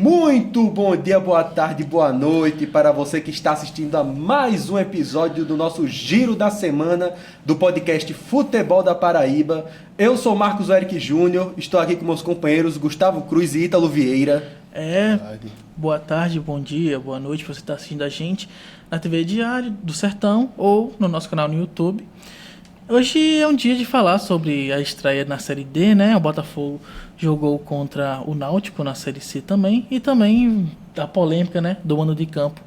Muito bom dia, boa tarde, boa noite para você que está assistindo a mais um episódio do nosso Giro da Semana do podcast Futebol da Paraíba. Eu sou Marcos Eric Júnior, estou aqui com meus companheiros Gustavo Cruz e Ítalo Vieira. Boa tarde, bom dia, boa noite, você está assistindo a gente na TV Diário do Sertão ou no nosso canal no YouTube. Hoje é um dia de falar sobre a estreia na Série D, né? O Botafogo jogou contra o Náutico na Série C também. E também a polêmica, né? Do mando de campo.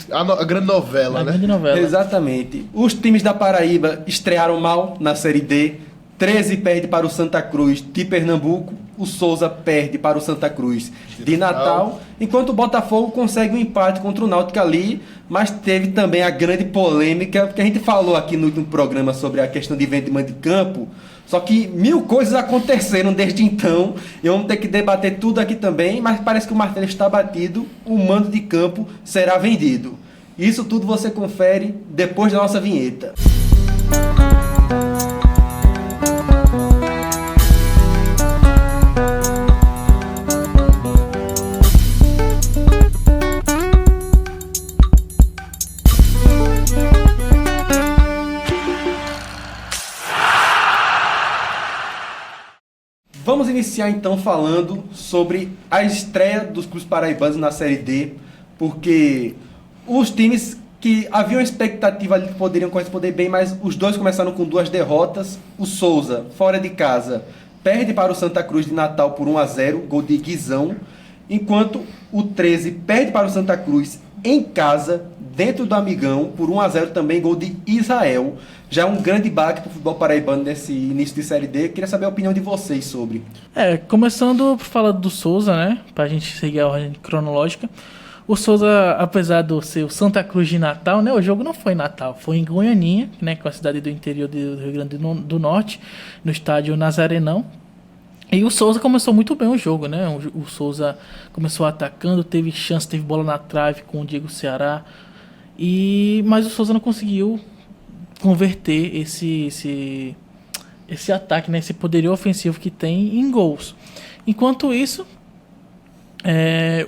A grande novela, né? Grande novela. Exatamente. Os times da Paraíba estrearam mal na Série D. 13 perde para o Santa Cruz de Pernambuco. O Souza perde para o Santa Cruz de Natal. Enquanto o Botafogo consegue um empate contra o Náutico ali. Mas teve também a grande polêmica, porque a gente falou aqui no último programa sobre a questão de venda e mando de campo. Só que 1000 coisas aconteceram desde então. E vamos ter que debater tudo aqui também. Mas parece que o martelo está batido. O mando de campo será vendido. Isso tudo você confere depois da nossa vinheta. Vamos iniciar então falando sobre a estreia dos clubes paraibanos na Série D, porque os times que haviam expectativa ali que poderiam corresponder bem, mas os dois começaram com 2 derrotas. O Souza, fora de casa, perde para o Santa Cruz de Natal por 1-0, gol de Guizão, enquanto o 13 perde para o Santa Cruz em casa, dentro do Amigão, por 1-0 também, gol de Israel. Já é um grande baque para o futebol paraibano nesse início de Série D. Queria saber a opinião de vocês sobre. Começando por falar do Souza, né? Para a gente seguir a ordem cronológica. O Souza, apesar de ser o Santa Cruz de Natal, né? O jogo não foi em Natal, foi em Goianinha, né? Que é uma cidade do interior do Rio Grande do Norte, no estádio Nazarenão. E o Souza começou muito bem o jogo, né? O Souza começou atacando, teve chance, teve bola na trave com o Diego Ceará. Mas o Souza não conseguiu converter esse ataque, né, esse poderio ofensivo que tem em gols. Enquanto isso,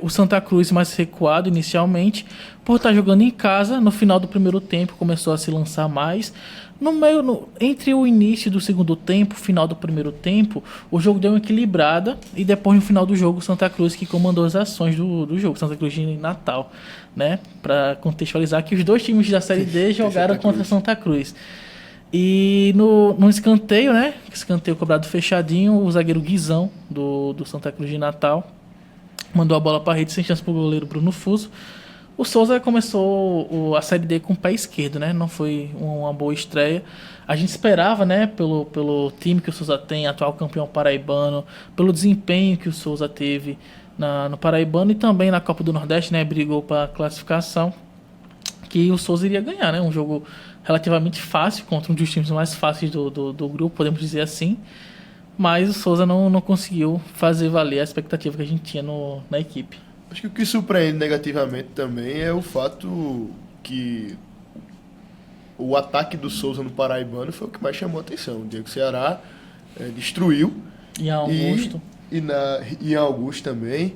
o Santa Cruz mais recuado inicialmente, por estar jogando em casa, no final do primeiro tempo começou a se lançar mais. Entre o início do segundo tempo, final do primeiro tempo, o jogo deu uma equilibrada e depois no final do jogo o Santa Cruz que comandou as ações do jogo, Santa Cruz de Natal, né? Para contextualizar que os dois times da Série D jogaram contra Santa Cruz. E no escanteio, né? Escanteio cobrado fechadinho, o zagueiro Guizão do Santa Cruz de Natal mandou a bola para a rede sem chance para o goleiro Bruno Fuso. O Souza começou a Série D com o pé esquerdo, né? Não foi uma boa estreia. A gente esperava, né? Pelo time que o Souza tem, atual campeão paraibano, pelo desempenho que o Souza teve no Paraibano e também na Copa do Nordeste, né? Brigou para a classificação, que o Souza iria ganhar, né? Um jogo relativamente fácil contra um dos times mais fáceis do grupo, podemos dizer assim. Mas o Souza não conseguiu fazer valer a expectativa que a gente tinha na equipe. Acho que o que surpreende negativamente também é o fato que o ataque do Souza no Paraibano foi o que mais chamou a atenção. O Diego Ceará destruiu. E Augusto. E Augusto também.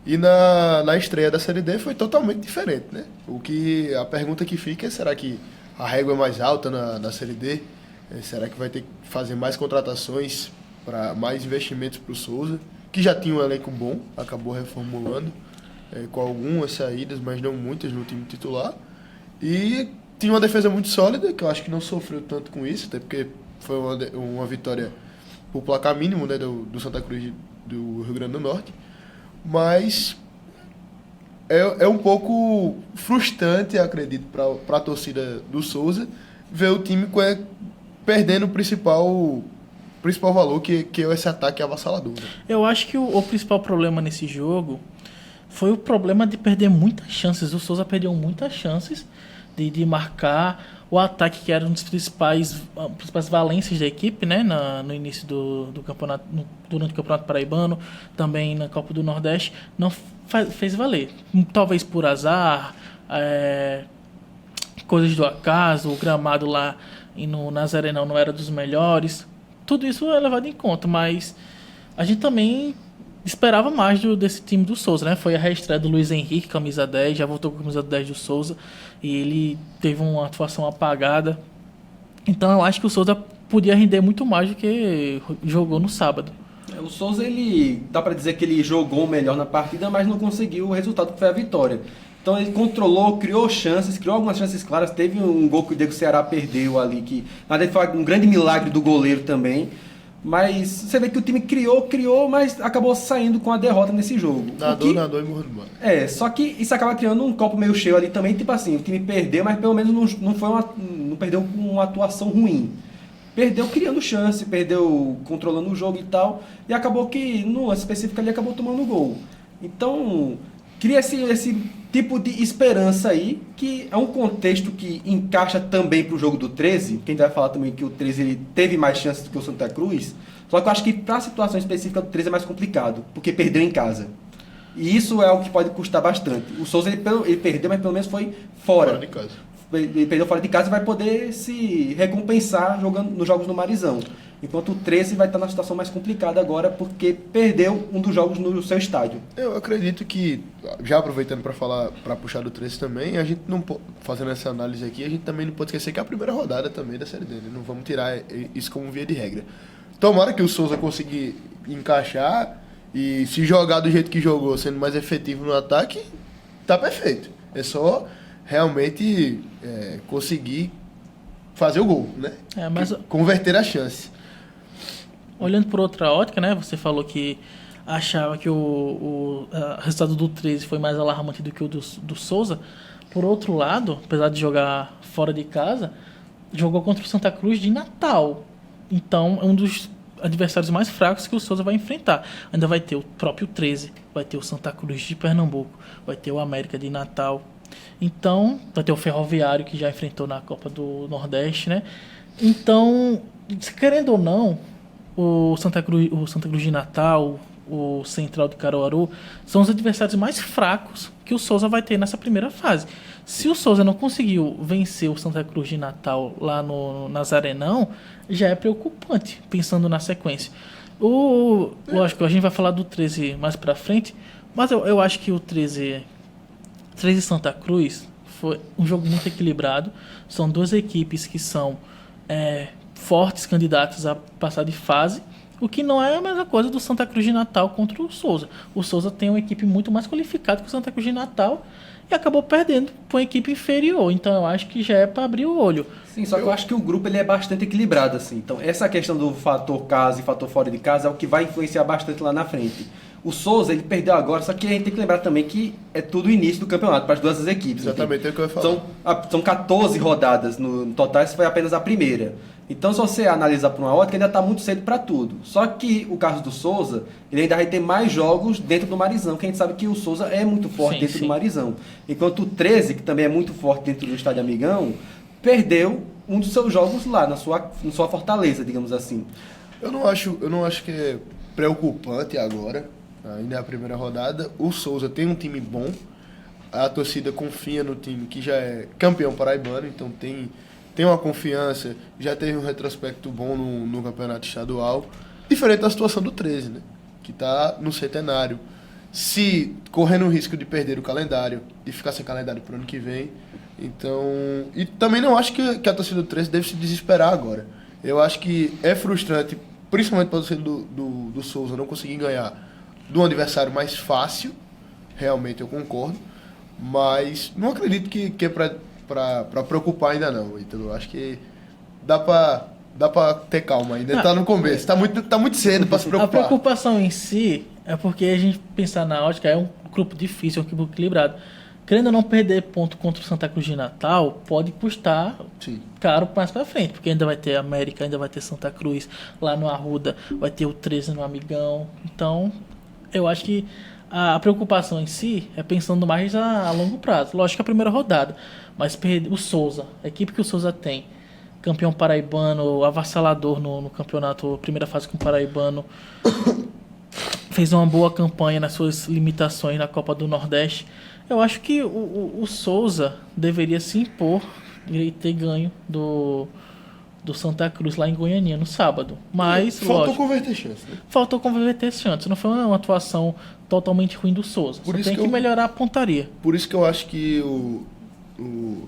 E na estreia da Série D foi totalmente diferente, né? A pergunta que fica é, será que a régua é mais alta na Série D? Será que vai ter que fazer mais contratações, para mais investimentos para o Souza? Que já tinha um elenco bom, acabou reformulando. Com algumas saídas, mas não muitas no time titular. E tinha uma defesa muito sólida, que eu acho que não sofreu tanto com isso, até porque foi uma vitória por placar mínimo, né, do Santa Cruz do Rio Grande do Norte. Mas é um pouco frustrante, acredito, para a torcida do Souza, ver o time perdendo o principal valor, que é esse ataque avassalador. Né? Eu acho que o principal problema nesse jogo foi o problema de perder muitas chances. O Souza perdeu muitas chances de marcar o ataque, que era um dos principais valências da equipe, né? No início do campeonato, durante o Campeonato Paraibano, também na Copa do Nordeste, não fez valer. Talvez por azar, coisas do acaso, o gramado lá no Nazarenão não era dos melhores. Tudo isso é levado em conta, mas a gente também esperava mais desse time do Souza, né? Foi a reestreia do Luiz Henrique, camisa 10, já voltou com a camisa 10 do Souza, e ele teve uma atuação apagada. Então eu acho que o Souza podia render muito mais do que jogou no sábado. O Souza, ele dá para dizer que ele jogou melhor na partida, mas não conseguiu o resultado que foi a vitória. Então ele controlou, criou chances, criou algumas chances claras. Teve um gol que o Diego Ceará perdeu ali, que na verdade foi um grande milagre do goleiro também. Mas você vê que o time criou, mas acabou saindo com a derrota nesse jogo. Nadou e morreu no mar. Só que isso acaba criando um copo meio cheio ali também, tipo assim, o time perdeu, mas pelo menos não perdeu com uma atuação ruim. Perdeu criando chance, perdeu controlando o jogo e tal, e acabou que, no lance específico ali, acabou tomando gol. Então, cria esse tipo de esperança aí, que é um contexto que encaixa também para o jogo do 13, que a gente vai falar também que o 13 ele teve mais chances do que o Santa Cruz, só que eu acho que para a situação específica do 13 é mais complicado, porque perdeu em casa. E isso é algo que pode custar bastante. O Souza ele perdeu, mas pelo menos foi fora de casa. Ele perdeu fora de casa e vai poder se recompensar jogando nos jogos no Marizão. Enquanto o 13 vai estar na situação mais complicada agora, porque perdeu um dos jogos no seu estádio. Eu acredito que, já aproveitando para puxar do 13 também, a gente não fazendo essa análise aqui, a gente também não pode esquecer que é a primeira rodada também da Série D. Não vamos tirar isso como via de regra. Tomara que o Souza consiga encaixar e se jogar do jeito que jogou, sendo mais efetivo no ataque, tá perfeito. É só realmente conseguir fazer o gol, né? Mas converter a chance. Olhando por outra ótica, né? Você falou que achava que o resultado do 13 foi mais alarmante do que o do Souza. Por outro lado, apesar de jogar fora de casa, jogou contra o Santa Cruz de Natal. Então, é um dos adversários mais fracos que o Souza vai enfrentar. Ainda vai ter o próprio 13, vai ter o Santa Cruz de Pernambuco, vai ter o América de Natal. Então, vai ter o Ferroviário, que já enfrentou na Copa do Nordeste, né? Então, querendo ou não, o Santa Cruz de Natal, o Central de Caruaru, são os adversários mais fracos que o Souza vai ter nessa primeira fase. Se o Souza não conseguiu vencer o Santa Cruz de Natal lá no Nazarenão, já é preocupante, pensando na sequência. Lógico, a gente vai falar do 13 mais pra frente, mas eu acho que o 13 Santa Cruz foi um jogo muito equilibrado. São duas equipes que são fortes candidatos a passar de fase, o que não é a mesma coisa do Santa Cruz de Natal contra o Souza. O Souza tem uma equipe muito mais qualificada que o Santa Cruz de Natal e acabou perdendo para uma equipe inferior. Então eu acho que já é para abrir o olho. Sim, só que eu acho que o grupo ele é bastante equilibrado, assim. Então essa questão do fator casa e fator fora de casa é o que vai influenciar bastante lá na frente. O Souza, ele perdeu agora, só que a gente tem que lembrar também que é tudo o início do campeonato para as duas equipes. Exatamente, é o que eu ia falar. São 14 rodadas no total, essa foi apenas a primeira. Então, se você analisar por uma ótica, ainda está muito cedo para tudo. Só que o caso do Souza, ele ainda vai ter mais jogos dentro do Marizão, que a gente sabe que o Souza é muito forte dentro do Marizão. Enquanto o 13, que também é muito forte dentro do Estádio Amigão, perdeu um dos seus jogos lá, na sua fortaleza, digamos assim. Eu não acho que é preocupante agora. Ainda é a primeira rodada. O Souza tem um time bom. A torcida confia no time que já é campeão paraibano, então tem uma confiança. Já teve um retrospecto bom no campeonato estadual. Diferente da situação do 13, né? Que está no centenário. Se correndo o risco de perder o calendário, de ficar sem calendário para o ano que vem. Então. E também não acho que a torcida do 13 deve se desesperar agora. Eu acho que é frustrante, principalmente para a torcida do Souza, não conseguir ganhar de um adversário mais fácil, realmente eu concordo, mas não acredito que é para preocupar ainda não, Ítalo. Eu acho que dá para ter calma ainda, está no começo, tá muito cedo para se preocupar. A preocupação em si é porque a gente pensar na ótica, é um grupo difícil, é um grupo equilibrado. Querendo ou não perder ponto contra o Santa Cruz de Natal, pode custar caro mais pra frente, porque ainda vai ter América, ainda vai ter Santa Cruz lá no Arruda, vai ter o 13 no Amigão, então eu acho que a preocupação em si é pensando mais a longo prazo. Lógico que é a primeira rodada, mas o Souza, a equipe que o Souza tem, campeão paraibano, avassalador no campeonato, primeira fase com o paraibano, fez uma boa campanha nas suas limitações na Copa do Nordeste. Eu acho que o Souza deveria se impor e ter ganho do Santa Cruz lá em Goiânia no sábado. Mas, faltou lógico, converter chance, né? faltou converter chances. Não foi uma atuação totalmente ruim do Souza. Por Só isso tem que que eu- melhorar a pontaria. Por isso que eu acho que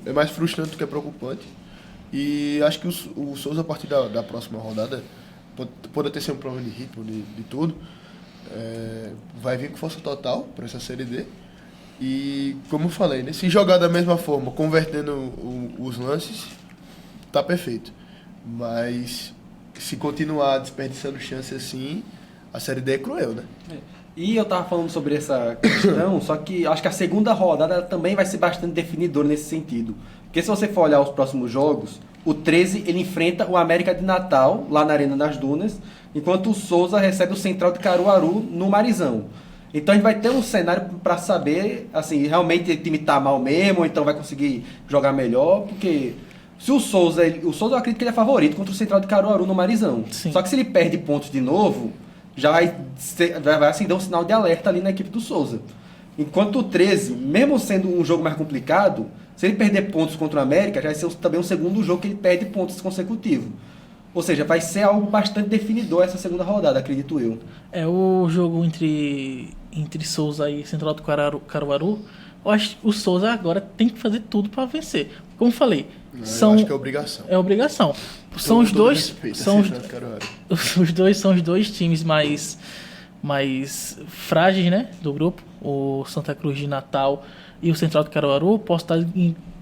é mais frustrante do que é preocupante. E acho que o Souza, a partir da próxima rodada, pode até ser um problema de ritmo, de tudo, vai vir com força total para essa Série D. E, como eu falei, né, se jogar da mesma forma, convertendo os lances, tá perfeito. Mas se continuar desperdiçando chance assim, a Série D é cruel, né? E eu tava falando sobre essa questão, só que acho que a segunda rodada também vai ser bastante definidora nesse sentido. Porque se você for olhar os próximos jogos, o 13 ele enfrenta o América de Natal, lá na Arena das Dunas, enquanto o Souza recebe o Central de Caruaru no Marizão. Então a gente vai ter um cenário para saber, assim, realmente o time tá mal mesmo, ou então vai conseguir jogar melhor, porque se o Souza eu acredito que ele é favorito contra o Central de Caruaru no Marizão. Sim. Só que se ele perde pontos de novo, já vai acender um sinal de alerta ali na equipe do Souza. Enquanto o 13, mesmo sendo um jogo mais complicado, se ele perder pontos contra o América, já vai ser também um segundo jogo que ele perde pontos consecutivos. Ou seja, vai ser algo bastante definidor essa segunda rodada, acredito eu. É o jogo entre Souza e Central do Caruaru. Eu acho que o Souza agora tem que fazer tudo para vencer. Como eu falei, Eu acho que é obrigação. é obrigação. São Com os todo dois, respeito, são assim, Caruaru. os dois times mais frágeis, né, do grupo. O Santa Cruz de Natal e o Central do Caruaru. Posso estar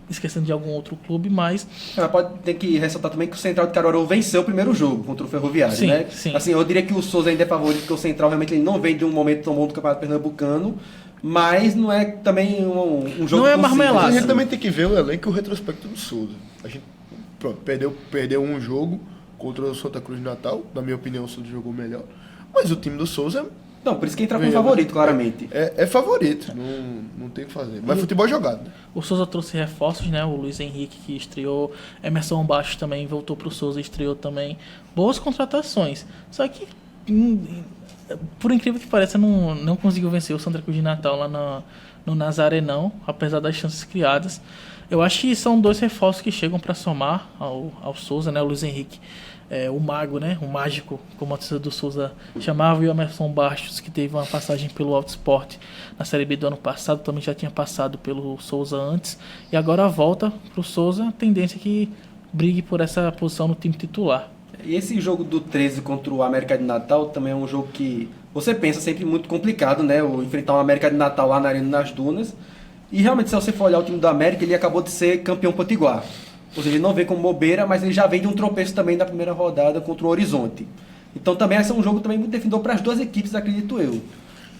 esquecendo de algum outro clube, mas Pode ter que ressaltar também que o Central de Caruaru venceu o primeiro jogo contra o Ferroviário, Sim, né? sim. Assim, eu diria que o Souza ainda é favorito, porque o Central realmente ele não vem de um momento tão bom do Campeonato Pernambucano, mas não é também um jogo Não é possível, marmelada. A assim. gente também tem que ver o elenco e o retrospecto do Souza. A gente perdeu um jogo contra o Santa Cruz de Natal. Na minha opinião, o Souza jogou melhor. Mas o time do Souza Não, por isso que entra como favorito, claramente. é favorito. Não tem o que fazer. Mas futebol é jogado, né? o Souza trouxe reforços, né? O Luiz Henrique que estreou, Emerson Baixo também voltou pro Souza e estreou também. Boas contratações. Só que, por incrível que pareça, não conseguiu vencer o Santa Cruz de Natal lá no Nazaré, não, apesar das chances criadas. Eu acho que são dois reforços que chegam para somar ao Souza, né? O Luiz Henrique, o mago, né? O mágico, como a torcida do Souza chamava, e o Emerson Bastos, que teve uma passagem pelo Alto Sport na Série B do ano passado, também já tinha passado pelo Souza antes, e agora volta pro Souza, a tendência é que brigue por essa posição no time titular. E esse jogo do 13 contra o América de Natal também é um jogo que você pensa sempre muito complicado, né? O enfrentar o América de Natal lá na Arena das Dunas. E realmente, se você for olhar o time do América, ele acabou de ser campeão potiguar. Ou seja, ele não vem como bobeira, mas ele já vem de um tropeço também da primeira rodada contra o Horizonte. Então também vai ser um jogo também muito definidor para as duas equipes, acredito eu.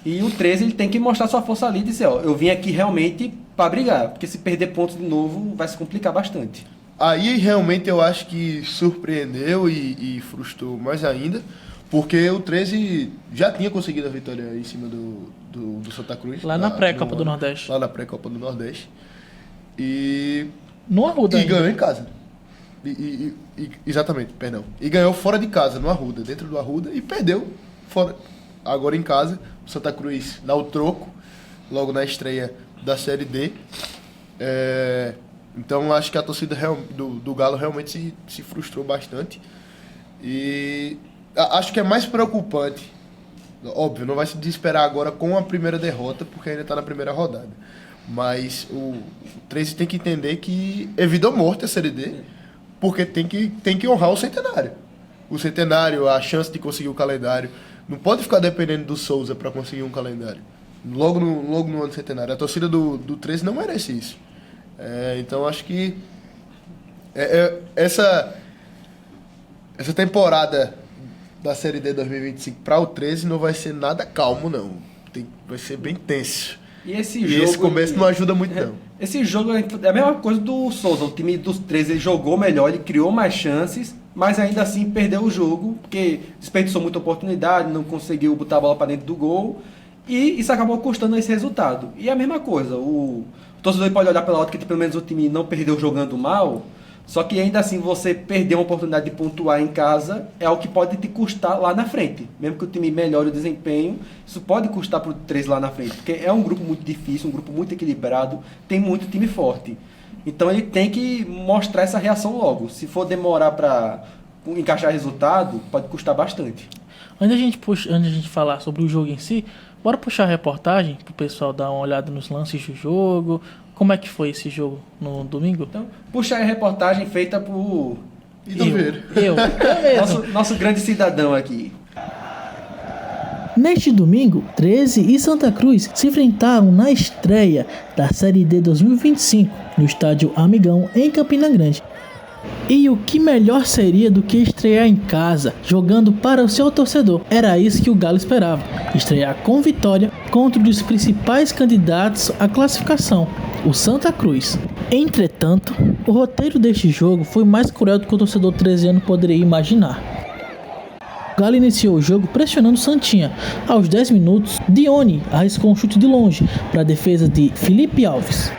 E o 13 ele tem que mostrar sua força ali e dizer, ó, eu vim aqui realmente para brigar, porque se perder pontos de novo vai se complicar bastante. Aí realmente eu acho que surpreendeu e frustrou mais ainda, porque o 13 já tinha conseguido a vitória em cima do Santa Cruz. Lá na pré-Copa do Nordeste. Lá na pré-Copa do Nordeste. E No Arruda ainda. ganhou em casa. Exatamente, perdão. E ganhou fora de casa, no Arruda, dentro do Arruda, e perdeu fora. Agora em casa, o Santa Cruz dá o troco, logo na estreia da Série D. Então acho que a torcida do Galo realmente se frustrou bastante. E acho que é mais preocupante. Óbvio, não vai se desesperar agora com a primeira derrota, porque ainda está na primeira rodada. Mas o 13 tem que entender que é vida ou morte a Série D, porque tem que honrar o centenário. O centenário, a chance de conseguir o calendário. Não pode ficar dependendo do Souza para conseguir um calendário. Logo no ano centenário. A torcida do 13 não merece isso. Então acho que essa temporada da Série D 2025 para o 13 não vai ser nada calmo, não. Vai ser bem tenso. E esse E jogo esse começo não ajuda muito, não. Esse jogo é a mesma coisa do Souza. O time dos 13 ele jogou melhor, ele criou mais chances, mas ainda assim perdeu o jogo, porque desperdiçou muita oportunidade, não conseguiu botar a bola para dentro do gol, e isso acabou custando esse resultado. E é a mesma coisa, o torcedor pode olhar pela ótica que pelo menos o time não perdeu jogando mal, Só que ainda assim você perder uma oportunidade de pontuar em casa é algo que pode te custar lá na frente. Mesmo que o time melhore o desempenho, isso pode custar para o 13 lá na frente. Porque é um grupo muito difícil, um grupo muito equilibrado, tem muito time forte. Então ele tem que mostrar essa reação logo. Se for demorar para encaixar resultado, pode custar bastante. Antes da gente falar sobre o jogo em si, bora puxar a reportagem pro pessoal dar uma olhada nos lances do jogo. Como é que foi esse jogo no domingo? Então, puxa aí a reportagem feita por Eu mesmo. nosso grande cidadão aqui. Neste domingo, 13 e Santa Cruz se enfrentaram na estreia da Série D 2025 no estádio Amigão, em Campina Grande. E o que melhor seria do que estrear em casa, jogando para o seu torcedor? Era isso que o Galo esperava, estrear com vitória contra um dos principais candidatos à classificação, o Santa Cruz. Entretanto, o roteiro deste jogo foi mais cruel do que o torcedor 13ano poderia imaginar. O Galo iniciou o jogo pressionando Santinha. Aos 10 minutos, Dione arriscou um chute de longe para a defesa de Felipe Alves.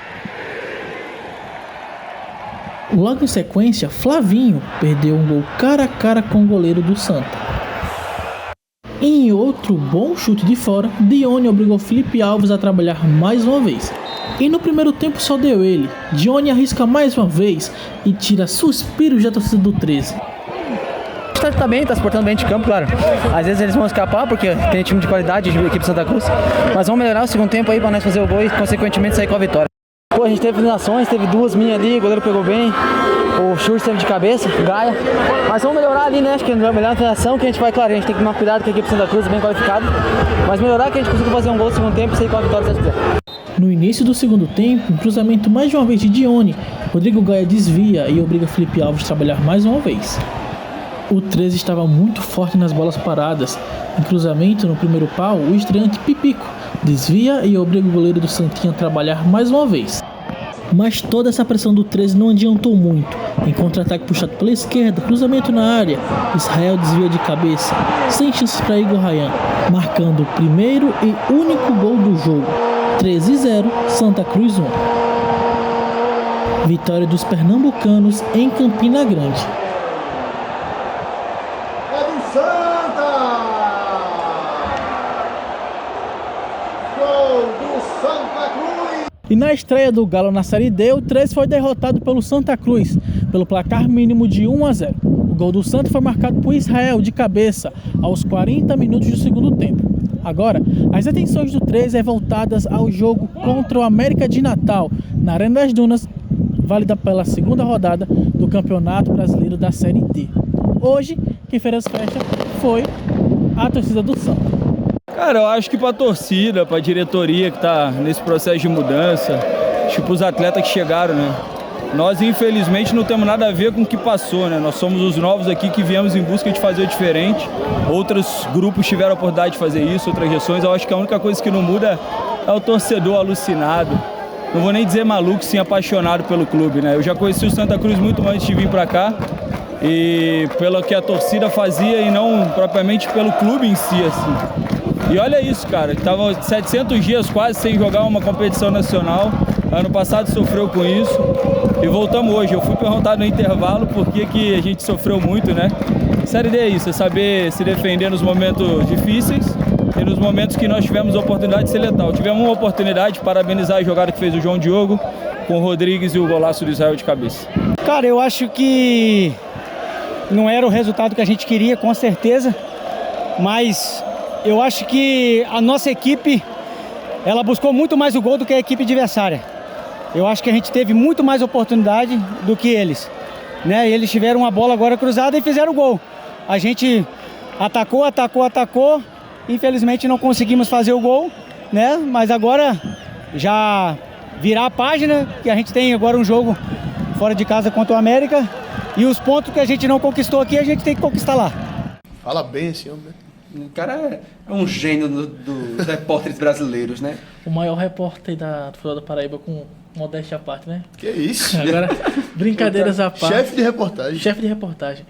Logo em sequência, Flavinho perdeu um gol cara a cara com o goleiro do Santa. Em outro bom chute de fora, Dione obrigou Felipe Alves a trabalhar mais uma vez. E no primeiro tempo só deu ele. Dione arrisca mais uma vez e tira suspiros da torcida do 13. Tá bem, tá se portando bem de campo, claro. Às vezes eles vão escapar porque tem time de qualidade, de equipe Santa Cruz. Mas vamos melhorar o segundo tempo aí pra nós fazer o gol e consequentemente sair com a vitória. Pô, a gente teve finalizações, teve duas minhas ali, o goleiro pegou bem, o Schurz teve de cabeça, Gaia. Mas vamos melhorar ali, né? Acho que é melhor na finalização que a gente vai, claro, a gente tem que tomar cuidado com a equipe Santa Cruz, bem qualificada. Mas melhorar que a gente consiga fazer um gol no segundo tempo e sair com a vitória se quiser. No início do segundo tempo, um cruzamento mais de uma vez de Dione, Rodrigo Gaia desvia e obriga Felipe Alves a trabalhar mais uma vez. O 13 estava muito forte nas bolas paradas. Em cruzamento no primeiro pau, o estreante Pipico desvia e obriga o goleiro do Santinha a trabalhar mais uma vez. Mas toda essa pressão do 13 não adiantou muito. Em contra-ataque puxado pela esquerda, cruzamento na área, Israel desvia de cabeça, sem chances para Igor Rayan, marcando o primeiro e único gol do jogo. 13-0, Santa Cruz 1. Vitória dos pernambucanos em Campina Grande. E na estreia do Galo na Série D, o 13 foi derrotado pelo Santa Cruz, pelo placar mínimo de 1-0. O gol do Santa foi marcado por Israel de cabeça, aos 40 minutos do segundo tempo. Agora, as atenções do 13 é voltadas ao jogo contra o América de Natal, na Arena das Dunas, válida pela segunda rodada do Campeonato Brasileiro da Série D. Hoje, quem fez as festas foi a torcida do Santa. Cara, eu acho que pra torcida, pra diretoria que tá nesse processo de mudança, tipo os atletas que chegaram, né? Nós, infelizmente, não temos nada a ver com o que passou, né? Nós somos os novos aqui que viemos em busca de fazer diferente. Outros grupos tiveram a oportunidade de fazer isso, outras gestões. Eu acho que a única coisa que não muda é o torcedor alucinado. Não vou nem dizer maluco, sim apaixonado pelo clube, né? Eu já conheci o Santa Cruz muito antes de vir pra cá. E pelo que a torcida fazia e não propriamente pelo clube em si, assim. E olha isso, cara, tava 700 dias quase sem jogar uma competição nacional. Ano passado sofreu com isso e voltamos hoje. Eu fui perguntado no intervalo por que a gente sofreu muito, né? Série D é isso, é saber se defender nos momentos difíceis e nos momentos que nós tivemos a oportunidade de ser letal. Tivemos uma oportunidade de parabenizar a jogada que fez o João Diogo com o Rodrigues e o golaço do Israel de cabeça. Cara, eu acho que não era o resultado que a gente queria, com certeza, mas eu acho que a nossa equipe, ela buscou muito mais o gol do que a equipe adversária. Eu acho que a gente teve muito mais oportunidade do que eles, né? Eles tiveram uma bola agora cruzada e fizeram o gol. A gente atacou, infelizmente não conseguimos fazer o gol, né? Mas agora já virar a página, que a gente tem agora um jogo fora de casa contra o América, e os pontos que a gente não conquistou aqui, a gente tem que conquistar lá. Fala bem esse homem, né? O cara é um gênio dos repórteres brasileiros, né? O maior repórter do futebol da Paraíba, com modéstia à parte, né? Que isso? Agora, brincadeiras à parte. Chefe de reportagem. Chefe de reportagem.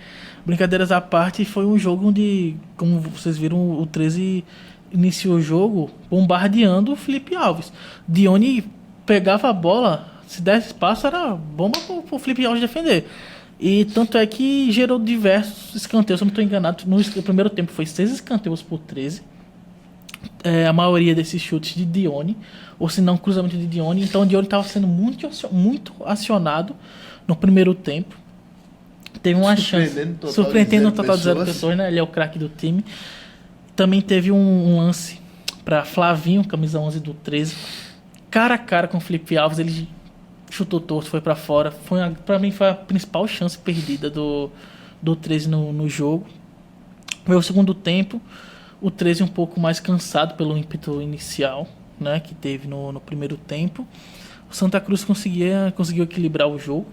Brincadeiras à parte, foi um jogo onde, como vocês viram, o 13 iniciou o jogo bombardeando o Felipe Alves. Dione pegava a bola, Se desse espaço, era bomba pro Felipe Alves defender. E tanto é que gerou diversos escanteios, se eu não estou enganado. No primeiro tempo foi 6 escanteios por 13. A maioria desses chutes de Dione, ou se não, cruzamento de Dione. Então o Dione estava sendo muito acionado no primeiro tempo. Teve uma chance, surpreendendo o total de 0 pessoas, né? Ele é o craque do time. Também teve um lance para Flavinho, camisa 11 do 13, cara a cara com o Felipe Alves. Ele chutou torto, foi para fora. Para mim foi a principal chance perdida do 13 no jogo. Foi o segundo tempo, o 13 um pouco mais cansado pelo ímpeto inicial, né, que teve no primeiro tempo. O Santa Cruz conseguiu equilibrar o jogo.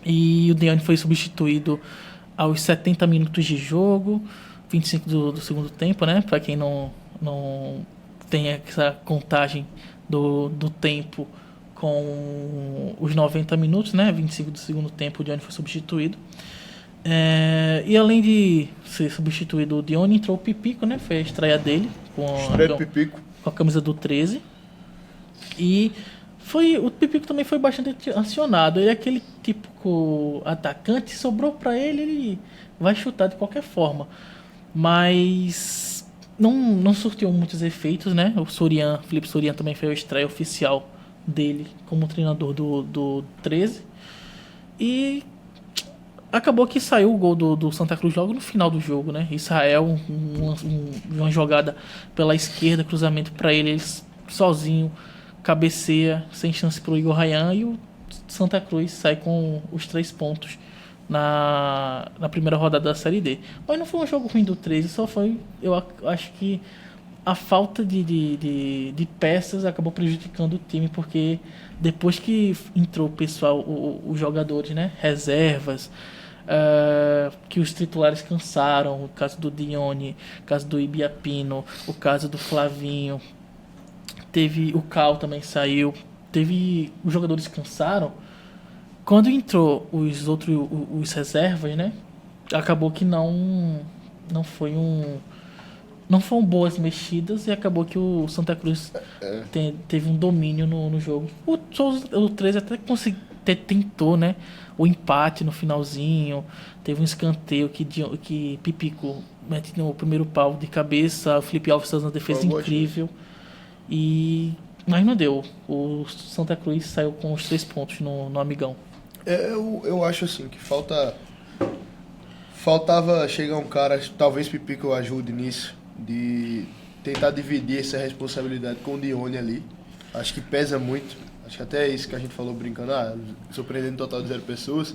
E o Dione foi substituído aos 70 minutos de jogo, 25 do segundo tempo, né? Para quem não tem essa contagem do tempo com os 90 minutos, né? 25 do segundo tempo, o Dione foi substituído. E além de ser substituído o Dione, entrou o Pipico, né? Foi a estreia dele com a camisa do 13. E o Pipico também foi bastante acionado. Ele é aquele típico atacante, sobrou para ele vai chutar de qualquer forma. Mas não surtiu muitos efeitos, né? O Felipe Sorian também foi a estreia oficial dele como treinador do 13. E acabou que saiu o gol do Santa Cruz logo no final do jogo, né? Israel, uma jogada pela esquerda, cruzamento para ele sozinho, cabeceia, sem chance para o Igor Rayan, e o Santa Cruz sai com os 3 pontos na primeira rodada da Série D. Mas não foi um jogo ruim do 13, só foi, eu acho que a falta de peças acabou prejudicando o time, porque depois que entrou o pessoal, os jogadores, né, reservas, que os titulares cansaram, o caso do Dione, o caso do Ibiapino, o caso do Flavinho, teve o Cal também saiu, os jogadores cansaram. Quando entrou os reservas, né, acabou que não foram boas mexidas, e acabou que o Santa Cruz teve um domínio no jogo. O 13 até tentou, né, o empate no finalzinho, teve um escanteio que Pipico mete no primeiro pau de cabeça, o Felipe Alves faz uma defesa incrível, mas não deu. O Santa Cruz saiu com os 3 pontos no Amigão. Eu acho assim que faltava chegar um cara, talvez Pipico ajude nisso, de tentar dividir essa responsabilidade com o Dione ali. Acho que pesa muito. Acho que até isso que a gente falou brincando, surpreendendo um total de 0 pessoas.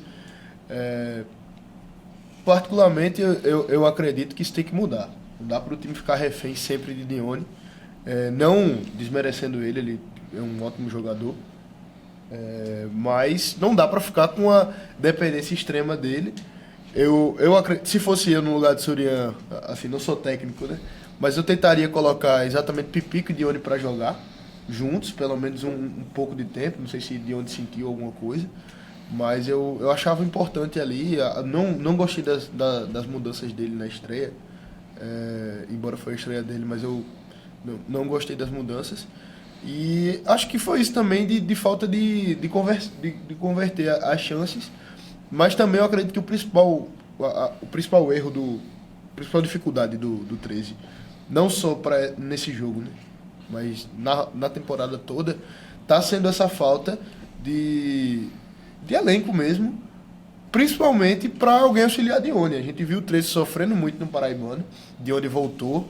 Particularmente, eu acredito que isso tem que mudar. Não dá para o time ficar refém sempre de Dione. Não desmerecendo ele é um ótimo jogador. Mas não dá para ficar com a dependência extrema dele. Eu acredito, se fosse eu no lugar de Sorian, assim, não sou técnico, né? Mas eu tentaria colocar exatamente Pipico e Dione para jogar juntos, pelo menos um pouco de tempo. Não sei se Dione sentiu alguma coisa, mas eu achava importante ali. Não gostei das mudanças dele na estreia, embora foi a estreia dele, mas eu não gostei das mudanças. E acho que foi isso também de falta de converter as chances. Mas também eu acredito que o principal erro, a principal dificuldade do 13, não só nesse jogo, né, mas na temporada toda, está sendo essa falta de elenco mesmo, principalmente para alguém auxiliar Dione. A gente viu o 13 sofrendo muito no Paraibano, Dione voltou,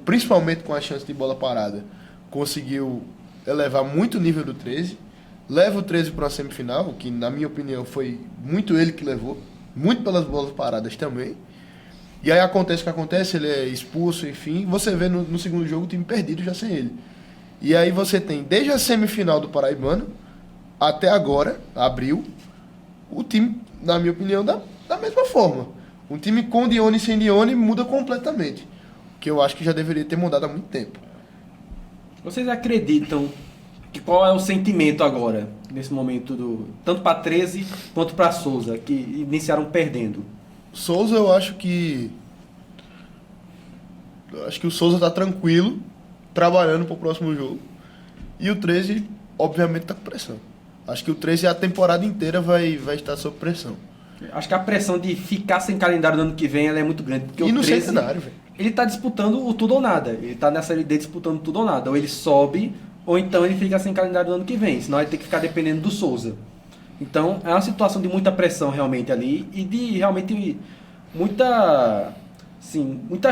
principalmente com a chance de bola parada, conseguiu elevar muito o nível do 13, leva o 13 para uma semifinal, que na minha opinião foi muito ele que levou, muito pelas bolas paradas também. E aí acontece o que acontece, ele é expulso, enfim, você vê no segundo jogo o time perdido já sem ele. E aí você tem, desde a semifinal do Paraibano até agora, abril, o time, na minha opinião, da mesma forma. Um time com Dione e sem Dione muda completamente, que eu acho que já deveria ter mudado há muito tempo. Vocês acreditam que qual é o sentimento agora, nesse momento, tanto para 13 quanto para Souza, que iniciaram perdendo? Souza, eu acho que o Souza está tranquilo, trabalhando para o próximo jogo. E o 13 obviamente está com pressão. Acho que o 13 a temporada inteira vai estar sob pressão. Acho que a pressão de ficar sem calendário no ano que vem ela é muito grande. Porque E o no 13, centenário, velho. ele tá disputando o tudo ou nada. Ele tá na Série D disputando tudo ou nada. Ou ele sobe, ou então ele fica sem calendário no ano que vem. Senão ele tem que ficar dependendo do Souza. Então é uma situação de muita pressão realmente ali. E de realmente muitas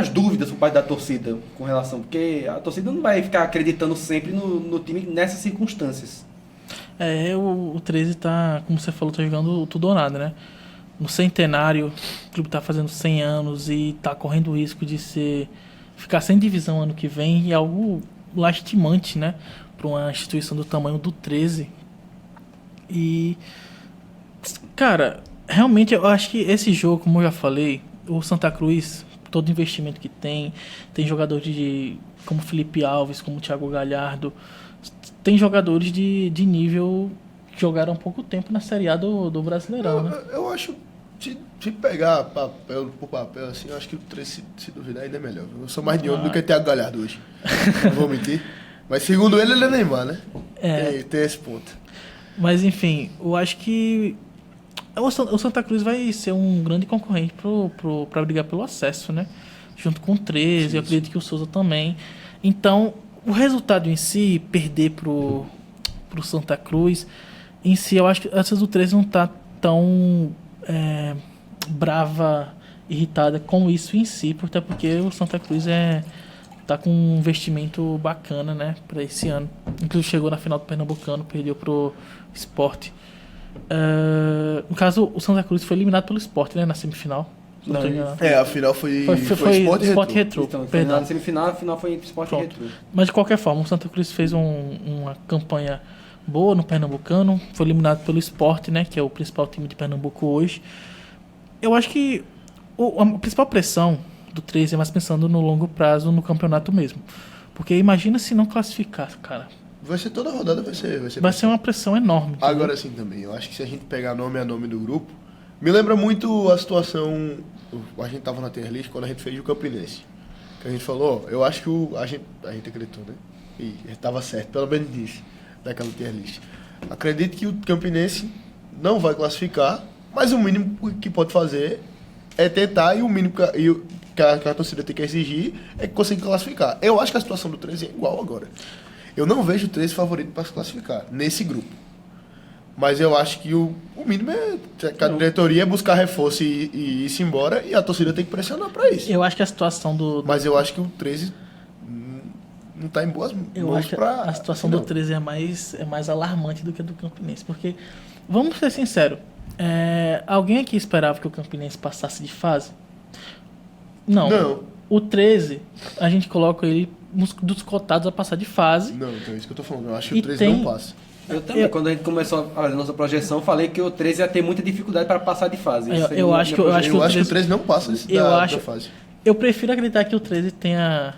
dúvidas por parte da torcida com relação. Porque a torcida não vai ficar acreditando sempre no time nessas circunstâncias. O 13 tá, como você falou, tá jogando tudo ou nada, né? No centenário, o clube tá fazendo 100 anos e tá correndo o risco de ficar sem divisão ano que vem, e é algo lastimante, né? Para uma instituição do tamanho do 13. E, cara, realmente eu acho que esse jogo, como eu já falei, o Santa Cruz, todo o investimento que tem jogadores como Felipe Alves, como Thiago Galhardo, tem jogadores de nível que jogaram há pouco tempo na Série A do Brasileirão, né? Eu acho, se pegar papel por papel, assim, eu acho que o 13, se duvidar, ainda é melhor. Eu sou mais de olho do que Thiago Galhardo hoje. Não vou mentir. Mas segundo ele é Neymar, né? Tem esse ponto. Mas enfim, eu acho que o Santa Cruz vai ser um grande concorrente para brigar pelo acesso, né? Junto com o 13, eu acredito que o Souza também. Então, o resultado em si, perder pro Santa Cruz, em si, eu acho que a do 13 não tá tão brava, irritada com isso em si, até porque o Santa Cruz tá com um investimento bacana, né, para esse ano. Inclusive chegou na final do Pernambucano, perdeu pro Sport. No caso, o Santa Cruz foi eliminado pelo Sport, né, na semifinal. Não, a final foi Sport e Retrô. Então, Perdão. na semifinal, a final foi entre Sport e Retrô. Mas de qualquer forma, o Santa Cruz fez uma campanha boa no Pernambucano, foi eliminado pelo Sport, né, que é o principal time de Pernambuco hoje. Eu acho que a principal pressão do 13 é mais pensando no longo prazo no campeonato mesmo. Porque imagina se não classificar, cara. Vai ser toda rodada, vai ser uma pressão enorme. Entendeu? Agora sim também, eu acho que se a gente pegar nome a nome do grupo, me lembra muito a situação, a gente tava na tier list quando a gente fez o Campinense. Que a gente falou, eu acho que a gente acreditou, né? E estava certo, pelo menos disso, daquela tier list. Acredito que o Campinense não vai classificar, mas o mínimo que pode fazer é tentar, e o mínimo que a torcida tem que exigir é que consiga classificar. Eu acho que a situação do 13 é igual agora. Eu não vejo o 13 favorito para se classificar nesse grupo. Mas eu acho que o mínimo é que a diretoria buscar reforço e ir-se embora, e a torcida tem que pressionar para isso. Eu acho que a situação Mas eu acho que o 13 não está em boas mãos. Eu acho que a situação do 13 é mais alarmante do que a do Campinense. Porque, vamos ser sinceros, alguém aqui esperava que o Campinense passasse de fase? Não. O 13, a gente coloca ele dos cotados a passar de fase. Não, então é isso que eu tô falando. Eu acho que o 13 não passa. Eu também, quando a gente começou a fazer a nossa projeção, falei que o 13 ia ter muita dificuldade para passar de fase. Eu acho que o 13 não passa da fase. Eu prefiro acreditar que o 13 tenha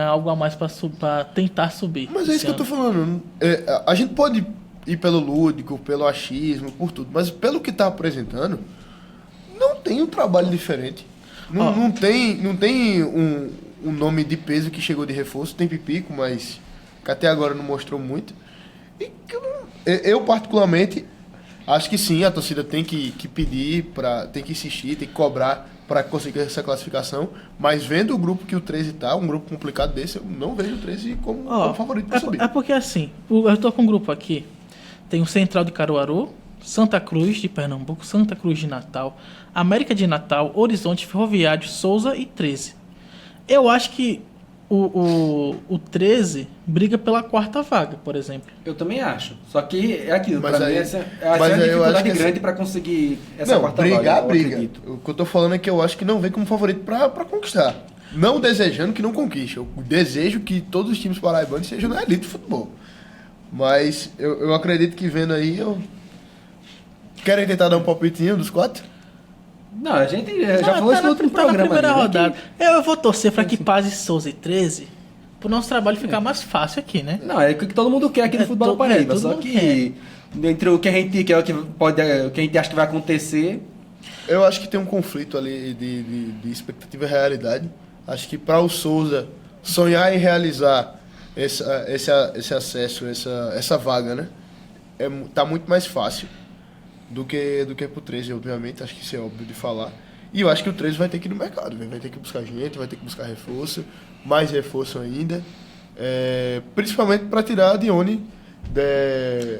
algo a mais para tentar subir. Mas é isso que eu tô falando. A gente pode ir pelo lúdico, pelo achismo, por tudo, mas pelo que tá apresentando, não tem um trabalho diferente. Não tem um nome de peso que chegou de reforço. Tem Pipico, mas que até agora não mostrou muito. E eu particularmente, acho que sim, a torcida tem que pedir, tem que insistir, tem que cobrar para conseguir essa classificação. Mas vendo o grupo que o 13 tá, um grupo complicado desse, eu não vejo o 13 como favorito para subir. É porque assim, eu tô com um grupo aqui. Tem o Central de Caruaru, Santa Cruz de Pernambuco, Santa Cruz de Natal, América de Natal, Horizonte, Ferroviário, Souza e 13. Eu acho que o 13 briga pela quarta vaga, por exemplo. Eu também acho. Só que é aquilo, mas pra aí, mim essa é a dificuldade grande para conseguir essa quarta vaga. Briga. O que eu tô falando é que eu acho que não vem como favorito para conquistar. Não desejando que não conquiste. Eu desejo que todos os times paraibanos sejam na elite do futebol. Mas eu acredito que vendo aí, Querem tentar dar um palpitinho dos 4? Não, a gente já falou isso no outro programa. Na primeira ali, rodada. Eu vou torcer para que Paz e Souza e 13, pro nosso trabalho ficar mais fácil aqui, né? Não, é o que todo mundo quer aqui no futebol paraíba. Só que entre o que a gente quer, o que a gente acha que vai acontecer. Eu acho que tem um conflito ali de expectativa e realidade. Acho que para o Souza sonhar e realizar esse acesso, essa vaga, né? Tá muito mais fácil do que pro 13, obviamente, acho que isso é óbvio de falar. E eu acho que o 13 vai ter que ir no mercado, vai ter que buscar gente, vai ter que buscar reforço, mais reforço ainda, principalmente para tirar a Dione,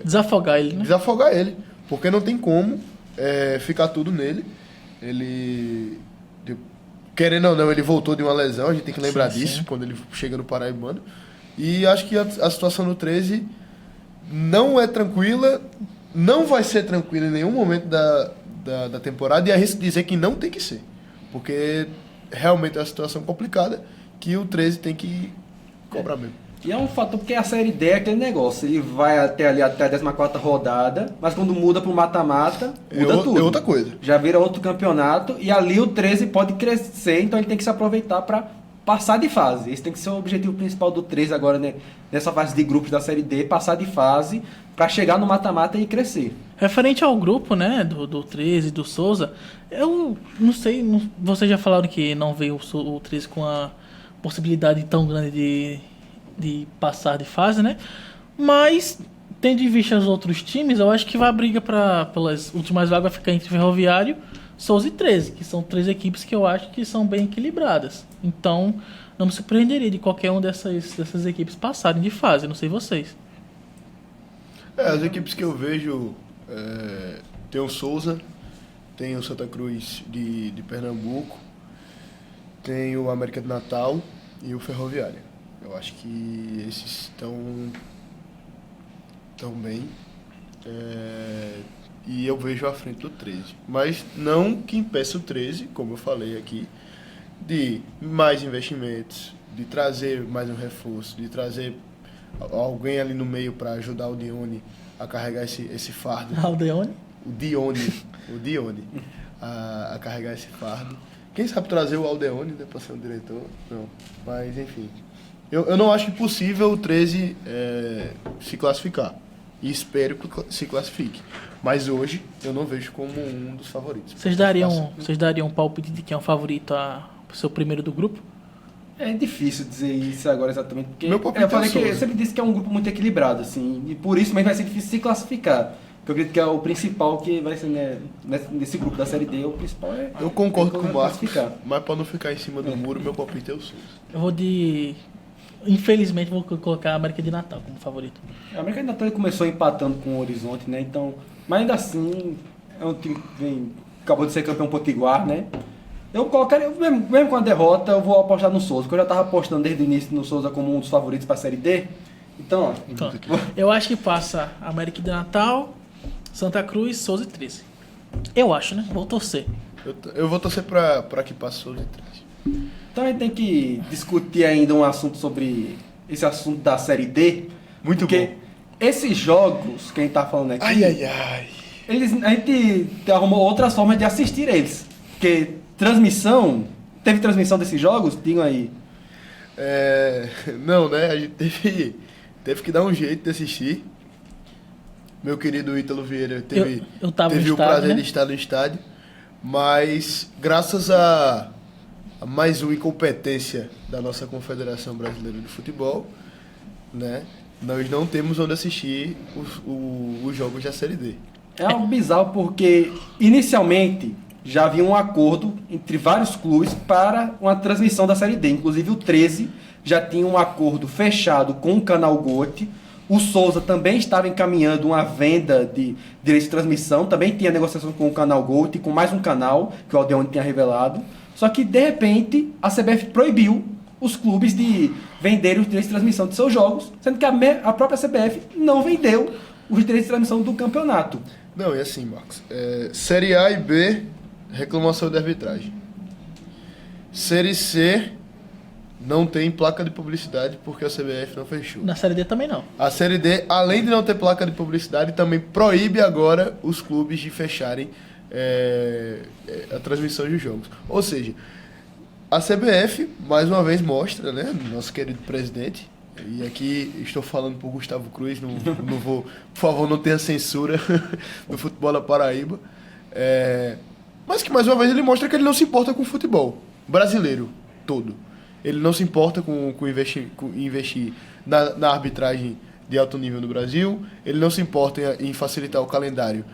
Desafogar ele, né? desafogar ele, porque não tem como ficar tudo nele. Ele, querendo ou não, ele voltou de uma lesão, a gente tem que lembrar disso, quando ele chega no Paraibano. E acho que a situação do 13 não é tranquila, não vai ser tranquila em nenhum momento da temporada, e arrisco dizer que não tem que ser, porque realmente é uma situação complicada que o 13 tem que cobrar mesmo. E é um fator porque a Série D é aquele negócio, ele vai até ali até a 14ª rodada, mas quando muda para o mata-mata, muda tudo. É outra coisa. Já vira outro campeonato e ali o 13 pode crescer, então ele tem que se aproveitar para passar de fase. Esse tem que ser o objetivo principal do 13 agora, né? Nessa fase de grupos da Série D, passar de fase para chegar no mata-mata e crescer. Referente ao grupo, né, do 13, do Souza, eu não sei, vocês já falaram que não veio o 13 com a possibilidade tão grande de passar de fase, né? Mas, tendo em vista os outros times, eu acho que a briga pelas últimas vagas vai ficar entre Ferroviário, Souza e 13, que são 3 equipes que eu acho que são bem equilibradas. Então, não me surpreenderia de qualquer uma dessas equipes passarem de fase, não sei vocês. As equipes que eu vejo, tem o Souza, tem o Santa Cruz de Pernambuco, tem o América de Natal e o Ferroviário. Eu acho que esses estão bem, e eu vejo à frente do 13. Mas não que impeça o 13, como eu falei aqui, de mais investimentos, de trazer mais um reforço, de trazer alguém ali no meio para ajudar o Dione a carregar esse fardo. O Dione? O Dione a carregar esse fardo. Quem sabe trazer o Aldeone, né, para ser um diretor? Não, mas enfim. Eu não acho possível o 13 se classificar. E espero que se classifique. Mas hoje eu não vejo como um dos favoritos. Vocês dariam um palpite de quem é o favorito a ser o primeiro do grupo? É difícil dizer isso agora exatamente, porque Meu palpite eu falei é que eu Souza. sempre disse que é um grupo muito equilibrado, assim, e por isso mesmo vai ser difícil se classificar. Porque eu acredito que é o principal que vai ser, né, nesse grupo da Série D, o principal é... Eu concordo com o Marcos, classificar. mas para não ficar em cima do muro, meu palpite é o Souza. Eu vou Infelizmente, vou colocar a América de Natal como favorito. A América de Natal começou empatando com o Horizonte, né? Então, mas ainda assim, é um time que acabou de ser campeão potiguar, né? Eu colocaria, mesmo com a derrota, eu vou apostar no Souza, porque eu já estava apostando desde o início no Souza como um dos favoritos para a Série D. Então, ó. Eu acho que passa América de Natal, Santa Cruz, Souza e 13. Eu acho, né? Vou torcer. Eu vou torcer para que passe Souza e 13. Então a gente tem que discutir ainda um assunto sobre esse assunto da Série D. Muito porque bom. Esses jogos que a gente tá falando aqui, Ai, ai, ai. a gente arrumou outras formas de assistir eles. Porque teve transmissão desses jogos? Digam aí. Não, né? A gente teve que dar um jeito de assistir. Meu querido Ítalo Vieira teve eu tava teve no o prazer estádio, né? de estar no estádio. Mas graças a mais uma incompetência da nossa Confederação Brasileira de Futebol, né? Nós não temos onde assistir os jogos da Série D. É algo bizarro porque, inicialmente, já havia um acordo entre vários clubes para uma transmissão da Série D. Inclusive, o 13 já tinha um acordo fechado com o canal GOT. O Souza também estava encaminhando uma venda de direitos de transmissão. Também tinha negociação com o canal GOT, com mais um canal, que o Aldeone tinha revelado. Só que, de repente, a CBF proibiu os clubes de venderem os direitos de transmissão de seus jogos, sendo que a própria CBF não vendeu os direitos de transmissão do campeonato. Não, e assim, Marcos, Série A e B, reclamação de arbitragem. Série C, não tem placa de publicidade porque a CBF não fechou. Na Série D também não. A Série D, além de não ter placa de publicidade, também proíbe agora os clubes de fecharem a transmissão dos jogos. Ou seja, a CBF, mais uma vez, mostra, né, nosso querido presidente, e aqui estou falando por Gustavo Cruz, não vou, por favor, não tenha censura no futebol da Paraíba, mas que mais uma vez ele mostra que ele não se importa com o futebol brasileiro todo. ele não se importa com investir na arbitragem de alto nível no Brasil, ele não se importa em facilitar o calendário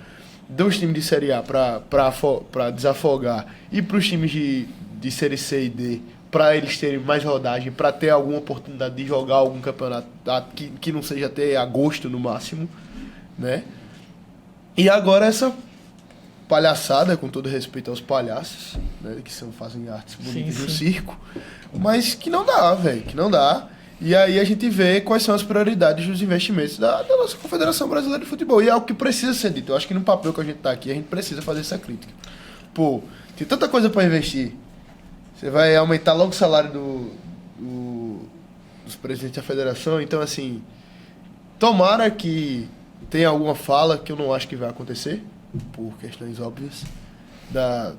dos times de Série A para desafogar e para os times de Série C e D para eles terem mais rodagem, para ter alguma oportunidade de jogar algum campeonato que não seja até agosto no máximo, né? E agora essa palhaçada, com todo respeito aos palhaços, né, que fazem artes bonitas no circo, mas que não dá, velho, que não dá. E aí a gente vê quais são as prioridades dos investimentos da nossa Confederação Brasileira de Futebol. E é algo que precisa ser dito. Eu acho que no papel que a gente tá aqui, a gente precisa fazer essa crítica. Pô, tem tanta coisa para investir. Você vai aumentar logo o salário dos presidentes da federação. Então, assim, tomara que tenha alguma fala, que eu não acho que vai acontecer, por questões óbvias, da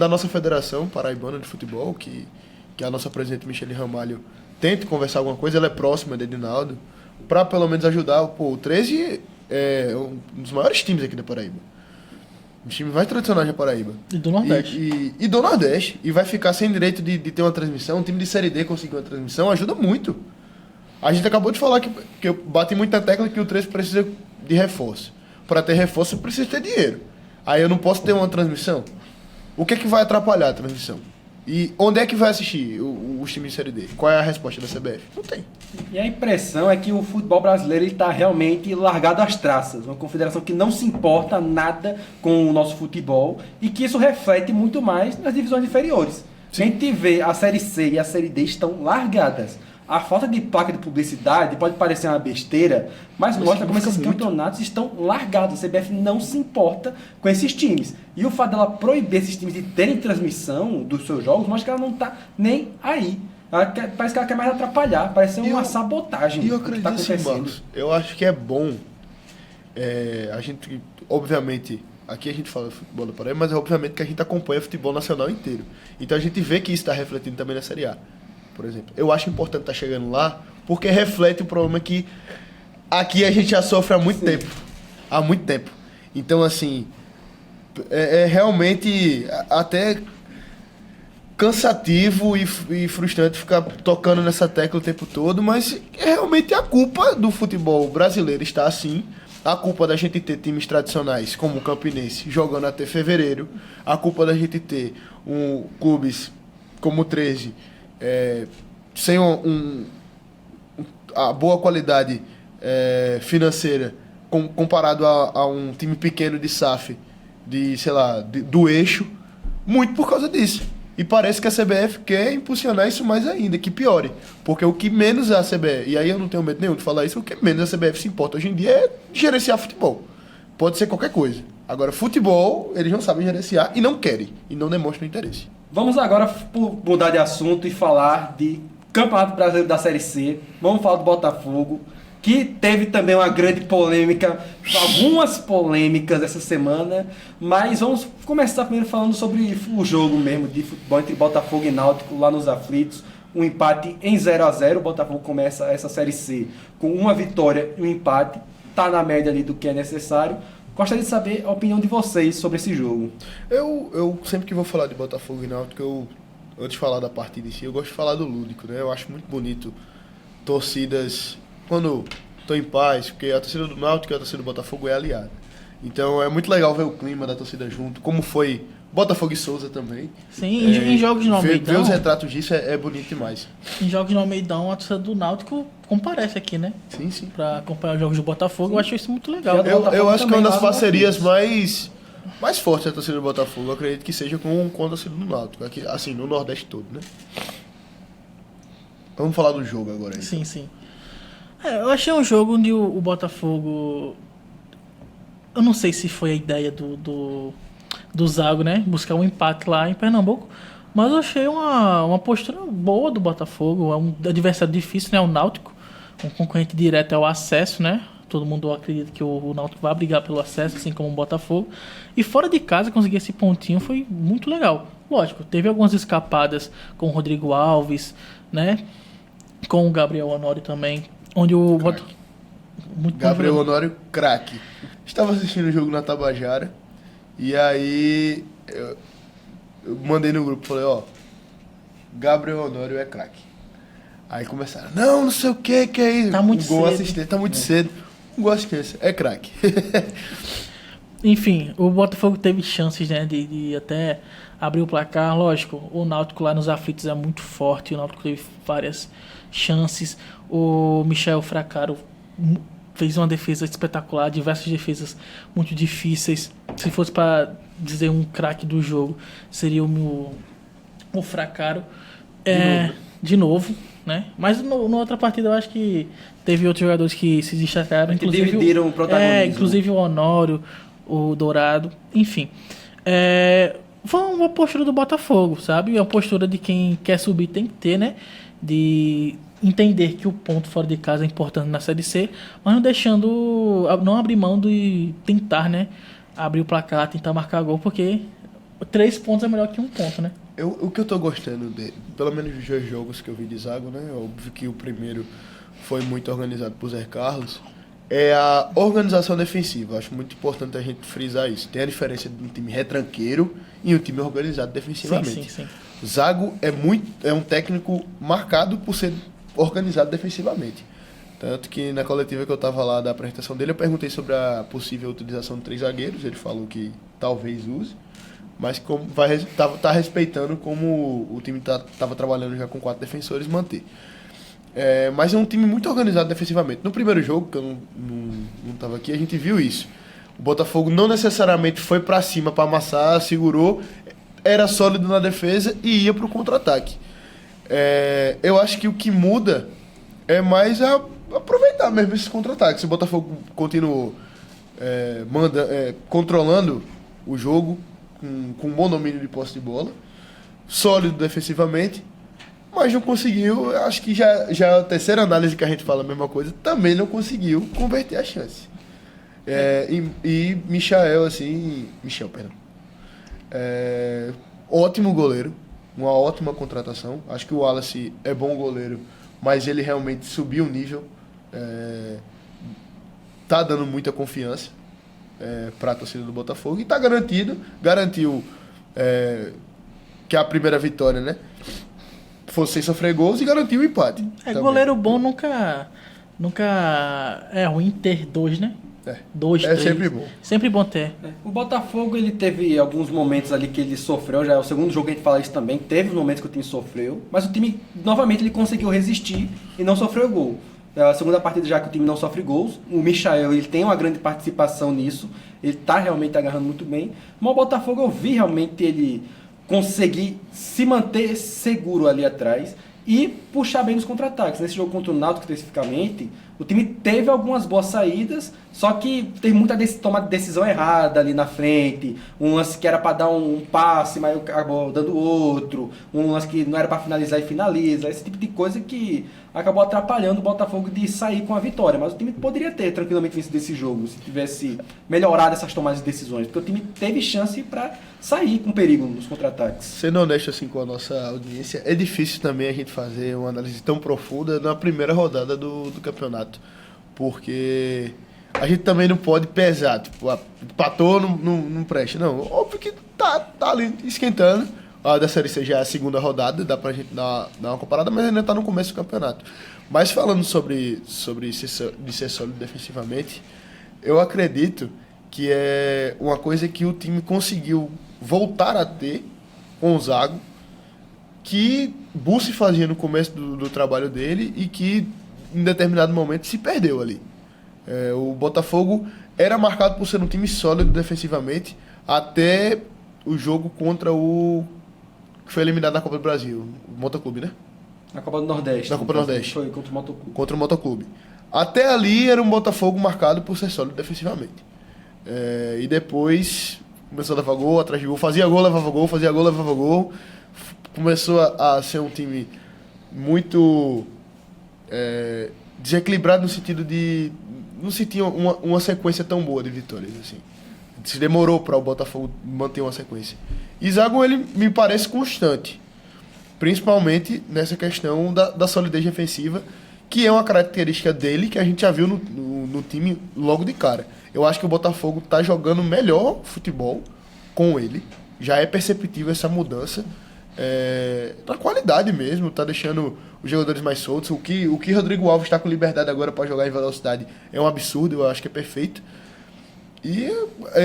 nossa Federação Paraibana de Futebol, que a nossa presidente Michele Ramalho tente conversar alguma coisa. Ela é próxima de Edinaldo, para pelo menos ajudar. Pô, o 13 é um dos maiores times aqui da Paraíba. Os times mais tradicionais da Paraíba. E do Nordeste. E do Nordeste. E vai ficar sem direito de ter uma transmissão. Um time de Série D conseguir uma transmissão ajuda muito. A gente acabou de falar que eu bati muito na tecla que o 13 precisa de reforço. Para ter reforço, precisa ter dinheiro. Aí eu não posso ter uma transmissão. O que é que vai atrapalhar a transmissão? E onde é que vai assistir os times de Série D? Qual é a resposta da CBF? Não tem. E a impressão é que o futebol brasileiro está realmente largado às traças. Uma confederação que não se importa nada com o nosso futebol e que isso reflete muito mais nas divisões inferiores. Sim. A gente vê a Série C e a Série D estão largadas. A falta de placa de publicidade pode parecer uma besteira, mas mostra como esses campeonatos estão largados. A CBF não se importa com esses times. E o fato dela proibir esses times de terem transmissão dos seus jogos mostra que ela não está nem aí. Parece que ela quer mais atrapalhar, parece uma sabotagem. E eu acredito assim, Marcos, eu acho que é bom, a gente, obviamente, aqui a gente fala de futebol da Paraíba, mas obviamente que a gente acompanha o futebol nacional inteiro. Então a gente vê que isso está refletindo também na Série A. Por exemplo, eu acho importante estar chegando lá, porque reflete o problema que aqui a gente já sofre há muito tempo. Há muito tempo. Então, assim, é realmente até cansativo e frustrante ficar tocando nessa tecla o tempo todo, mas é realmente a culpa do futebol brasileiro está assim. A culpa da gente ter times tradicionais como o Campinense jogando até fevereiro. A culpa da gente ter clubes como o 13 sem a boa qualidade financeira comparado a um time pequeno de SAF, do eixo, muito por causa disso. E parece que a CBF quer impulsionar isso mais ainda, que piore. Porque o que menos a CBF, e aí eu não tenho medo nenhum de falar isso, o que menos a CBF se importa hoje em dia é gerenciar futebol. Pode ser qualquer coisa. Agora, futebol, eles não sabem gerenciar e não querem, e não demonstram interesse. Vamos agora mudar de assunto e falar de Campeonato Brasileiro da Série C. Vamos falar do Botafogo, que teve também uma grande polêmica, algumas polêmicas essa semana, mas vamos começar primeiro falando sobre o jogo mesmo de futebol entre Botafogo e Náutico lá nos Aflitos. Um empate em 0-0, o Botafogo começa essa Série C com uma vitória e um empate, está na média ali do que é necessário. Gostaria de saber a opinião de vocês sobre esse jogo. Eu sempre que vou falar de Botafogo e Náutico, antes de falar da partida em si, eu gosto de falar do lúdico, né? Eu acho muito bonito torcidas quando estão em paz, porque a torcida do Náutico e a torcida do Botafogo é aliada. Então é muito legal ver o clima da torcida junto, como foi Botafogo e Souza também. Sim, em jogos no Almeidão. Ver os retratos disso é bonito demais. Em jogos no Almeidão, a torcida do Náutico comparece aqui, né? Sim, sim. Pra acompanhar os jogos do Botafogo, sim. Eu acho isso muito legal. Eu acho que é uma das parcerias mais fortes da torcida do Botafogo. Eu acredito que seja com a torcida do Náutico, aqui, assim, no Nordeste todo, né? Vamos falar do jogo agora aí. Sim, sim. Eu achei um jogo onde o Botafogo... Eu não sei se foi a ideia do Zago, né? Buscar um empate lá em Pernambuco. Mas eu achei uma postura boa do Botafogo. É um adversário difícil, né? O Náutico. Um concorrente direto é o acesso, né? Todo mundo acredita que o Náutico vai brigar pelo acesso, assim como o Botafogo. E fora de casa, conseguir esse pontinho foi muito legal. Lógico, teve algumas escapadas com o Rodrigo Alves, né? Com o Gabriel Honório também. Onde o Gabriel Honório, craque. Estava assistindo o jogo na Tabajara. E aí eu mandei no grupo, falei, Gabriel Honório é craque. Aí começaram, não sei o que é isso. Tá muito gol cedo. assistente, tá muito cedo. Um gol assistência, é craque. Enfim, o Botafogo teve chances, né, de até abrir o placar. Lógico, o Náutico lá nos aflitos é muito forte. O Náutico teve várias chances. O Michel Fracaro fez uma defesa espetacular, diversas defesas muito difíceis. Se fosse para dizer um craque do jogo, seria o Fracaro. De novo, né? Mas na outra partida eu acho que teve outros jogadores que se destacaram. Que dividiram o protagonismo. Inclusive o Honório, o Dourado, enfim. Foi uma postura do Botafogo, sabe? A postura de quem quer subir tem que ter, né? De entender que o ponto fora de casa é importante na Série C, mas não abrir mão de tentar, né? Abrir o placar, tentar marcar gol, porque 3 pontos é melhor que 1 ponto, né? O que eu tô gostando pelo menos dos 2 jogos que eu vi de Zago, né? Óbvio que o primeiro foi muito organizado por Zé Carlos. É a organização defensiva. Acho muito importante a gente frisar isso. Tem a diferença de um time retranqueiro e um time organizado defensivamente. Sim. Zago é um técnico marcado por ser organizado defensivamente. Tanto que na coletiva que eu estava lá da apresentação dele, eu perguntei sobre a possível utilização de 3 zagueiros. Ele falou que talvez use, mas como tá respeitando como o time estava trabalhando já com 4 defensores, manter. Mas é um time muito organizado defensivamente. No primeiro jogo, que eu não estava aqui, a gente viu isso. O Botafogo não necessariamente foi para cima para amassar, segurou, era sólido na defesa e ia para o contra-ataque. Eu acho que o que muda é mais aproveitar mesmo esses contra-ataques. O Botafogo continuou controlando o jogo com um bom domínio de posse de bola, sólido defensivamente, mas não conseguiu. Acho que já a terceira análise que a gente fala a mesma coisa, também não conseguiu converter a chance. E Michel, perdão. Ótimo goleiro, uma ótima contratação. Acho que o Wallace é bom goleiro, mas ele realmente subiu o nível. Tá dando muita confiança para a torcida do Botafogo e tá garantiu que a primeira vitória, né, fosse sem sofrer gols e garantiu o empate. Goleiro bom nunca é ruim ter 2, né? 2, 3. Sempre bom. Sempre bom ter. O Botafogo, ele teve alguns momentos ali que ele sofreu, já é o segundo jogo que a gente fala isso também, teve momentos que o time sofreu, mas o time, novamente, ele conseguiu resistir e não sofreu gol. É a segunda partida já que o time não sofre gols. O Michael, ele tem uma grande participação nisso, ele tá realmente agarrando muito bem, mas o Botafogo eu vi realmente ele conseguir se manter seguro ali atrás e puxar bem nos contra-ataques. Nesse jogo contra o Náutico especificamente, o time teve algumas boas saídas, só que teve muita tomada de decisão errada ali na frente. Um lance que era para dar um passe, mas acabou dando outro. Um lance que não era para finalizar e finaliza. Esse tipo de coisa que acabou atrapalhando o Botafogo de sair com a vitória. Mas o time poderia ter tranquilamente vencido esse jogo se tivesse melhorado essas tomadas de decisões. Porque o time teve chance para sair com perigo nos contra-ataques. Sendo honesto assim com a nossa audiência, é difícil também a gente fazer uma análise tão profunda na primeira rodada do campeonato. Porque a gente também não pode pesar, tipo, empatou, não presta. Não, óbvio que tá ali esquentando. A da Série C já é a segunda rodada, dá pra gente dar uma comparada, mas ainda tá no começo do campeonato. Mas falando sobre de ser sólido defensivamente, eu acredito que é uma coisa que o time conseguiu voltar a ter com o Zago, que Bussi fazia no começo do trabalho dele e que em determinado momento se perdeu ali. O Botafogo era marcado por ser um time sólido defensivamente até o jogo contra o que foi eliminado na Copa do Brasil, o Motoclube, né? Na Copa do Nordeste. Na Copa do Nordeste. Foi contra o Motoclube. Contra o Motoclube. Até ali era um Botafogo marcado por ser sólido defensivamente. E depois começou a levar gol, atrás de gol, fazia gol, levava gol, fazia gol, levava gol. Começou a ser um time muito desequilibrado no sentido de não se tinha uma sequência tão boa de vitórias assim. Se demorou para o Botafogo manter uma sequência. E Zago, ele me parece constante, principalmente nessa questão da solidez defensiva, que é uma característica dele que a gente já viu no time logo de cara. Eu acho que o Botafogo está jogando melhor futebol com ele, já é perceptível essa mudança. na qualidade mesmo, tá deixando os jogadores mais soltos. O que Rodrigo Alves está com liberdade agora para jogar em velocidade é um absurdo, eu acho que é perfeito. E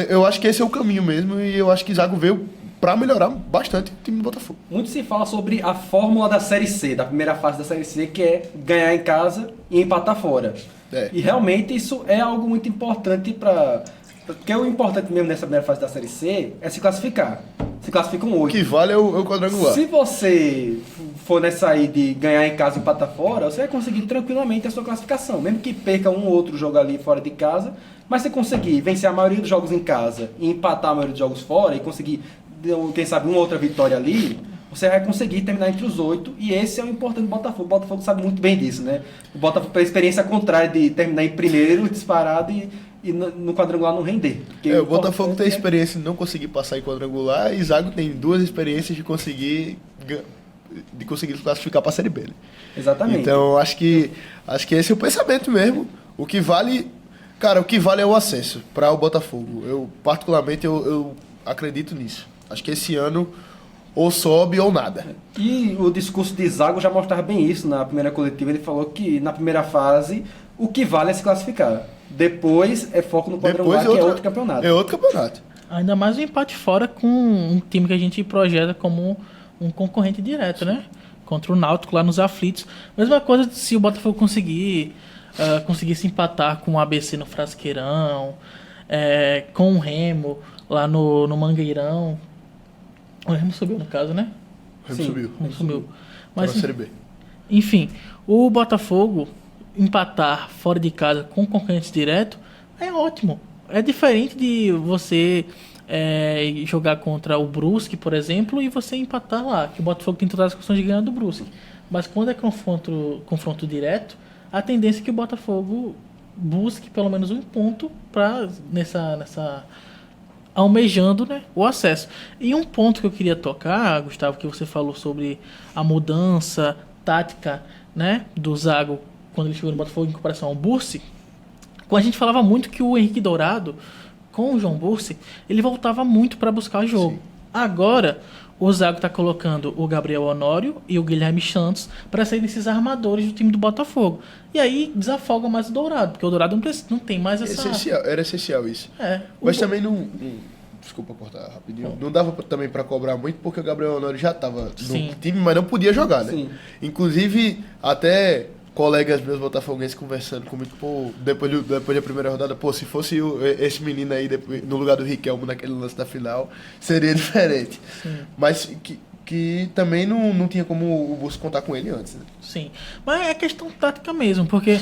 eu acho que esse é o caminho mesmo, e eu acho que Zago veio para melhorar bastante o time do Botafogo. Muito se fala sobre a fórmula da Série C, da primeira fase da Série C, que é ganhar em casa e empatar fora. E realmente isso é algo muito importante porque o importante mesmo nessa primeira fase da Série C é se classificar. Se classificam 8. O que vale é o quadrangular. Se você for nessa aí de ganhar em casa e empatar fora, você vai conseguir tranquilamente a sua classificação. Mesmo que perca um ou outro jogo ali fora de casa, mas se conseguir vencer a maioria dos jogos em casa e empatar a maioria dos jogos fora e conseguir, quem sabe, uma outra vitória ali, você vai conseguir terminar entre os 8, e esse é o importante do Botafogo. O Botafogo sabe muito bem disso, né? O Botafogo tem a experiência contrária de terminar em primeiro, disparado, e no quadrangular não render. O Botafogo tem experiência de não conseguir passar em quadrangular, e Zago tem 2 experiências de conseguir classificar para a Série B. Né? Exatamente. Então, acho que esse é o pensamento mesmo. O que vale é o acesso para o Botafogo. Eu, particularmente, eu acredito nisso. Acho que esse ano ou sobe ou nada. E o discurso de Zago já mostrava bem isso na primeira coletiva. Ele falou que na primeira fase o que vale é se classificar. Depois é foco no quadrangular, que é outro campeonato. É outro campeonato. Ainda mais um empate fora com um time que a gente projeta como um concorrente direto, né? Contra o Náutico lá nos aflitos. Mesma coisa se o Botafogo conseguisse empatar com o ABC no Frasqueirão, com o Remo lá no Mangueirão. O Remo subiu, no caso, né? O Remo subiu. Mas, Série B. enfim, o Botafogo empatar fora de casa com concorrentes direto é ótimo. É diferente de você jogar contra o Brusque, por exemplo, e você empatar lá, que o Botafogo tem todas as condições de ganhar do Brusque. Mas quando é confronto direto, a tendência é que o Botafogo busque pelo menos um ponto para nessa almejando, né, o acesso. E um ponto que eu queria tocar, Gustavo, que você falou sobre a mudança tática, né, do Zago quando ele chegou no Botafogo em comparação ao Bursi. Quando a gente falava muito que o Henrique Dourado com o João Bursi, ele voltava muito para buscar jogo. Sim. Agora, o Zago está colocando o Gabriel Honório e o Guilherme Santos para serem esses armadores do time do Botafogo. E aí desafoga mais o Dourado, porque o Dourado não tem mais essa... Era essencial isso. Mas também não... Desculpa cortar rapidinho. Não dava também para cobrar muito, porque o Gabriel Honório já estava no time, mas não podia jogar, né? Sim. Inclusive, até colegas meus botafoguenses conversando comigo, depois da primeira rodada, se fosse esse menino aí no lugar do Riquelme naquele lance da final, seria diferente. Sim. Mas que também não tinha como o Busco contar com ele antes, né? Sim, mas é questão tática mesmo, porque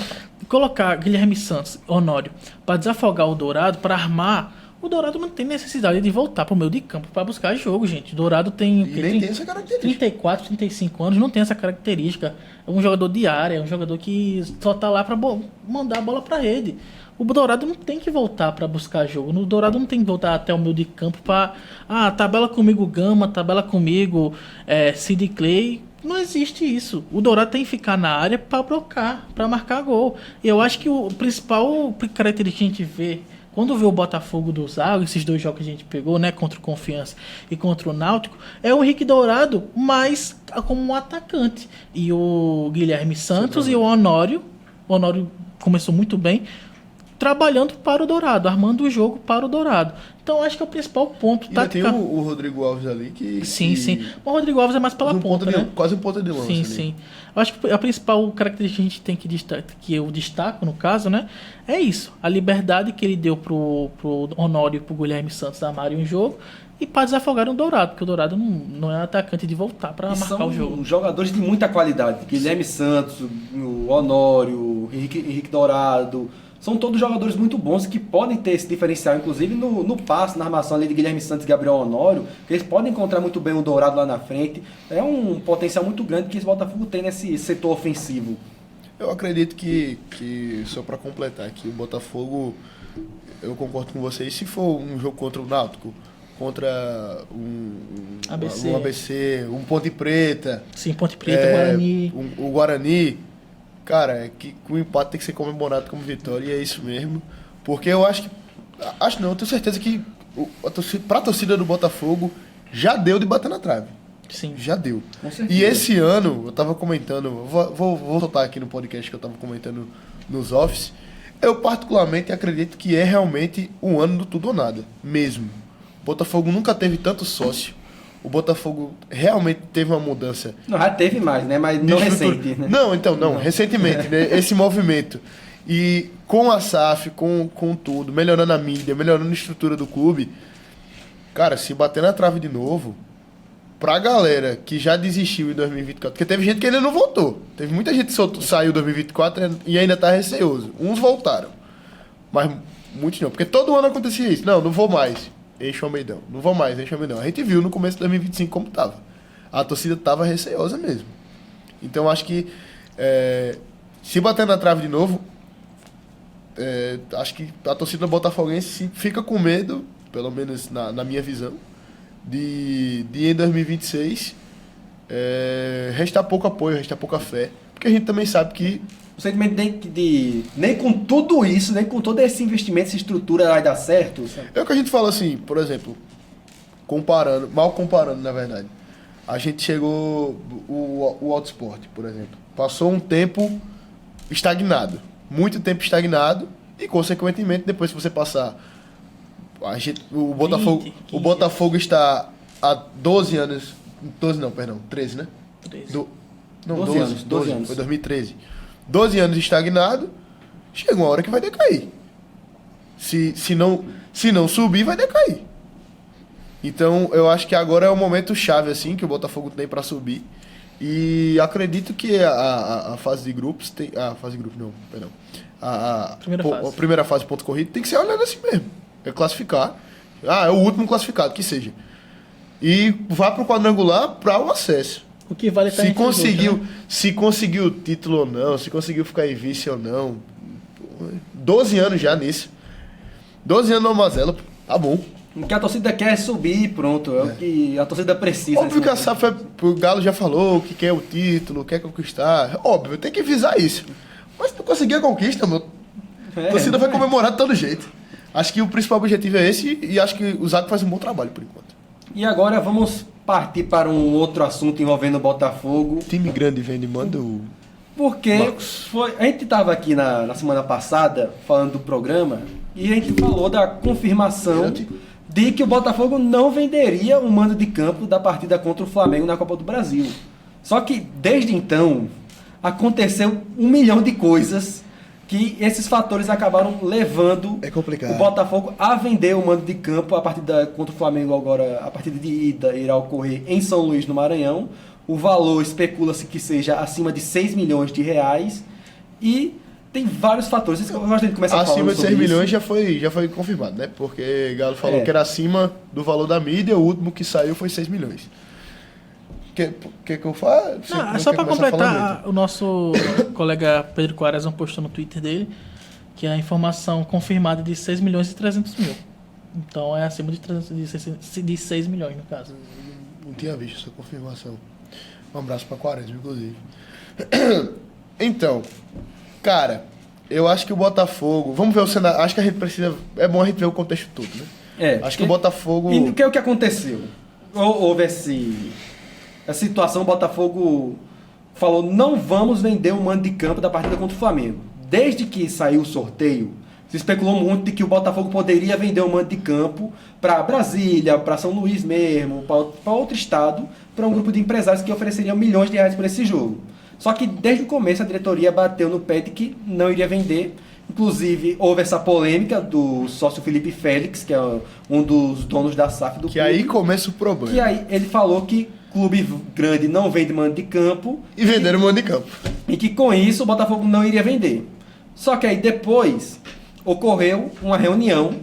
colocar Guilherme Santos, Honório, para desafogar o Dourado, para armar, o Dourado não tem necessidade de voltar para o meio de campo para buscar jogo, gente. O Dourado tem... tem essa característica. 34, 35 anos, não tem essa característica. É um jogador de área, é um jogador que só tá lá para mandar a bola para a rede. O Dourado não tem que voltar para buscar jogo. O Dourado não tem que voltar até o meio de campo para... tabela comigo Gama, tabela comigo Sid Clay. Não existe isso. O Dourado tem que ficar na área para bloquear, para marcar gol. E eu acho que o principal característica que a gente vê quando vê o Botafogo do Zago, esses 2 jogos que a gente pegou, né, contra o Confiança e contra o Náutico, é o Henrique Dourado, mas como um atacante. E o Guilherme Santos e o Honório começou muito bem, trabalhando para o Dourado, armando o jogo para o Dourado. Então acho que é o principal ponto. Tem o Rodrigo Alves ali que... Sim. O Rodrigo Alves é mais pela ponta, né? Quase um ponta de lança. Sim. Eu acho que a principal característica que a gente tem que eu destaco, no caso, né? É isso. A liberdade que ele deu pro Honório e pro Guilherme Santos armarem um jogo e para desafogar o Dourado, porque o Dourado não é atacante de voltar para marcar o jogo. São jogadores de muita qualidade. Guilherme Santos, o Honório, o Henrique Dourado... São todos jogadores muito bons que podem ter esse diferencial, inclusive no passe, na armação ali de Guilherme Santos e Gabriel Honório, que eles podem encontrar muito bem o Dourado lá na frente. É um potencial muito grande que esse Botafogo tem nesse setor ofensivo. Eu acredito que só para completar aqui, o Botafogo, eu concordo com vocês, se for um jogo contra o Náutico, contra um ABC, um Ponte Preta... Sim, Ponte Preta, Guarani... O Guarani... Cara, que o empate tem que ser comemorado como vitória, e é isso mesmo. Porque eu eu tenho certeza que pra torcida do Botafogo já deu de bater na trave. Sim. Já deu. Com certeza. E esse ano, eu tava comentando, vou soltar aqui no podcast que eu tava comentando nos office, eu particularmente acredito que é realmente um ano do tudo ou nada, mesmo. O Botafogo nunca teve tanto sócio. O Botafogo realmente teve uma mudança. Não, já teve mais, né? Mas não recente, né? Não, recentemente, né? Esse movimento. E com a SAF, com tudo, melhorando a mídia, melhorando a estrutura do clube, cara, se bater na trave de novo, pra galera que já desistiu em 2024, porque teve gente que ainda não voltou. Teve muita gente que saiu em 2024 e ainda tá receoso. Uns voltaram, mas muitos não, porque todo ano acontecia isso. Não vou mais. Enche o Almeidão. Não vou mais, enche o Almeidão. A gente viu no começo de 2025 como tava. A torcida tava receosa mesmo. Então acho que se bater na trave de novo, acho que a torcida botafoguense fica com medo, pelo menos na minha visão, de em 2026 restar pouco apoio, restar pouca fé. Porque a gente também sabe que O sentimento nem com tudo isso, nem com todo esse investimento, essa estrutura vai dar certo. Sabe? é o que a gente fala assim, por exemplo, mal comparando, na verdade. A gente chegou, o Autosport, por exemplo, passou um tempo estagnado, muito tempo estagnado, e consequentemente, depois que você passar, o Botafogo está há 12 anos, 13, né? 13. 12 anos. Foi 2013. 12 anos estagnado, chega uma hora que vai decair. Se não subir, vai decair. Então, eu acho que agora é o momento chave assim que o Botafogo tem para subir. E acredito que a fase de grupos tem, a primeira fase ponto corrido tem que ser olhada assim mesmo. É classificar. É o último classificado, que seja. E vá pro quadrangular para o acesso. O que vale tá entre os outros, né? Se conseguiu o título ou não, se conseguiu ficar em vice ou não. 12 anos já nisso. 12 anos no Mazela, tá bom. O que a torcida quer é subir e pronto. É o que a torcida precisa. Óbvio que a SAF, o Galo já falou que quer o título, quer conquistar. Óbvio, tem que visar isso. Mas se não conseguir a conquista, a torcida vai comemorar de todo jeito. Acho que o principal objetivo é esse e acho que o Zago faz um bom trabalho por enquanto. E agora vamos partir para um outro assunto envolvendo o Botafogo. Time grande vende, manda o... Porque a gente estava aqui na semana passada falando do programa e a gente falou da confirmação de que o Botafogo não venderia o mando de campo da partida contra o Flamengo na Copa do Brasil. Só que desde então aconteceu 1 milhão de coisas que esses fatores acabaram levando o Botafogo a vender o mando de campo. A partida contra o Flamengo agora, a partida de ida irá ocorrer em São Luís, no Maranhão. O valor especula-se que seja acima de 6 milhões de reais e tem vários fatores. Isso que eu gosto de começar acima de 6 isso. milhões já foi confirmado, né? Porque Galo falou que era acima do valor da mídia, o último que saiu foi 6 milhões. Que eu faço? Não, só para completar, o nosso colega Pedro Quaresma postou no Twitter dele que a informação confirmada é de 6 milhões e 300 mil. Então é acima de 6 milhões, no caso. Não tinha visto essa confirmação. Um abraço para Quaresma, inclusive. Então, cara, eu acho que o Botafogo... Vamos ver o cenário. Acho que a gente precisa... É bom a gente ver o contexto todo, né? Acho que o Botafogo... E o que aconteceu? Houve essa situação, o Botafogo falou, não vamos vender o mando de campo da partida contra o Flamengo. Desde que saiu o sorteio, se especulou muito de que o Botafogo poderia vender o mando de campo para Brasília, para São Luís mesmo, para outro estado, para um grupo de empresários que ofereceriam milhões de reais por esse jogo. Só que desde o começo a diretoria bateu no pé de que não iria vender. Inclusive, houve essa polêmica do sócio Felipe Félix, que é um dos donos da SAF do clube. Que aí começa o problema. Que aí ele falou que clube grande não vende mando de campo. E venderam o mando de campo. E que com isso o Botafogo não iria vender. Só que aí depois ocorreu uma reunião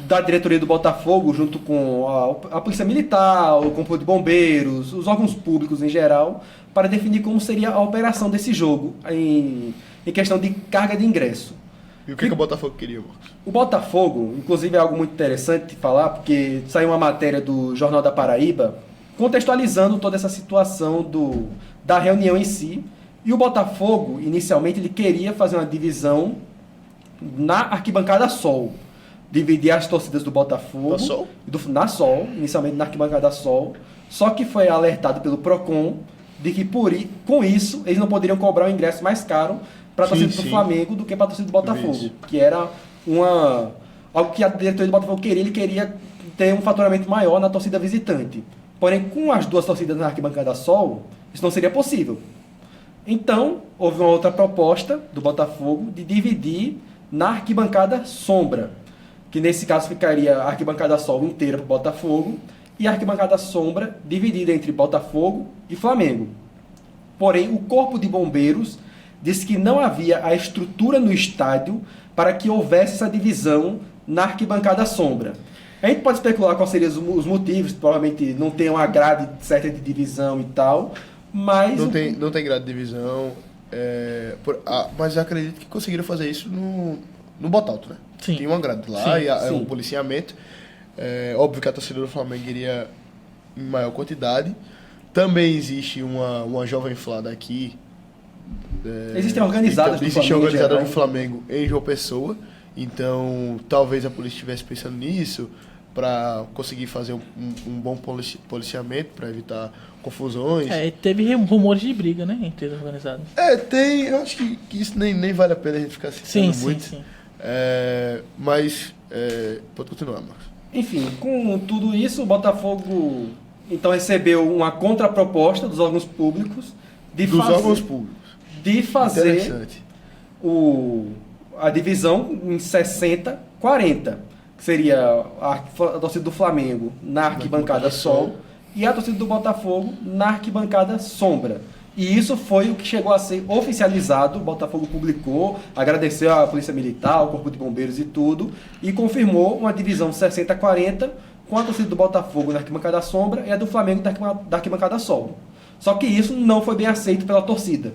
da diretoria do Botafogo junto com a Polícia Militar, o Corpo de Bombeiros, os órgãos públicos em geral, para definir como seria a operação desse jogo em questão de carga de ingresso. E o que o Botafogo queria, Marcos? O Botafogo, inclusive é algo muito interessante de falar, porque saiu uma matéria do Jornal da Paraíba contextualizando toda essa situação da reunião em si. E o Botafogo, inicialmente, ele queria fazer uma divisão na arquibancada Sol, dividir as torcidas do Botafogo. Na Sol? Na Sol, inicialmente na arquibancada Sol. Só que foi alertado pelo PROCON de que com isso eles não poderiam cobrar um ingresso mais caro para a torcida do Flamengo do que para a torcida do Botafogo. Isso. Que era algo que a diretoria do Botafogo queria. Ele queria ter um faturamento maior na torcida visitante. Porém, com as duas torcidas na arquibancada Sol, isso não seria possível. Então, houve uma outra proposta do Botafogo de dividir na arquibancada Sombra, que nesse caso ficaria a arquibancada Sol inteira para o Botafogo e a arquibancada Sombra dividida entre Botafogo e Flamengo. Porém, o Corpo de Bombeiros disse que não havia a estrutura no estádio para que houvesse essa divisão na arquibancada Sombra. A gente pode especular quais seriam os motivos, provavelmente não tem uma grade certa de divisão e tal, mas... Não tem grade de divisão, mas eu acredito que conseguiram fazer isso no Botalto, né? Sim. Tem uma grade lá e um policiamento. Óbvio que a torcida do Flamengo iria em maior quantidade. Também existe uma jovem flada aqui. Existem organizadas do Existe Flamengo. organizada do Flamengo em João Pessoa. Então, talvez a polícia estivesse pensando nisso para conseguir fazer um bom policiamento, para evitar confusões. Teve rumores de briga, né, entre os organizados. Tem. Eu acho que isso nem vale a pena a gente ficar citando muito. Sim. Mas, pode continuar, Marcos. Enfim, com tudo isso, o Botafogo então recebeu uma contraproposta dos órgãos públicos de fazer a divisão em 60-40, que seria a torcida do Flamengo na arquibancada Sol e a torcida do Botafogo na arquibancada Sombra. E isso foi o que chegou a ser oficializado. O Botafogo publicou, agradeceu à Polícia Militar, ao Corpo de Bombeiros e tudo, e confirmou uma divisão 60-40 com a torcida do Botafogo na arquibancada Sombra e a do Flamengo da arquibancada Sol. Só que isso não foi bem aceito pela torcida.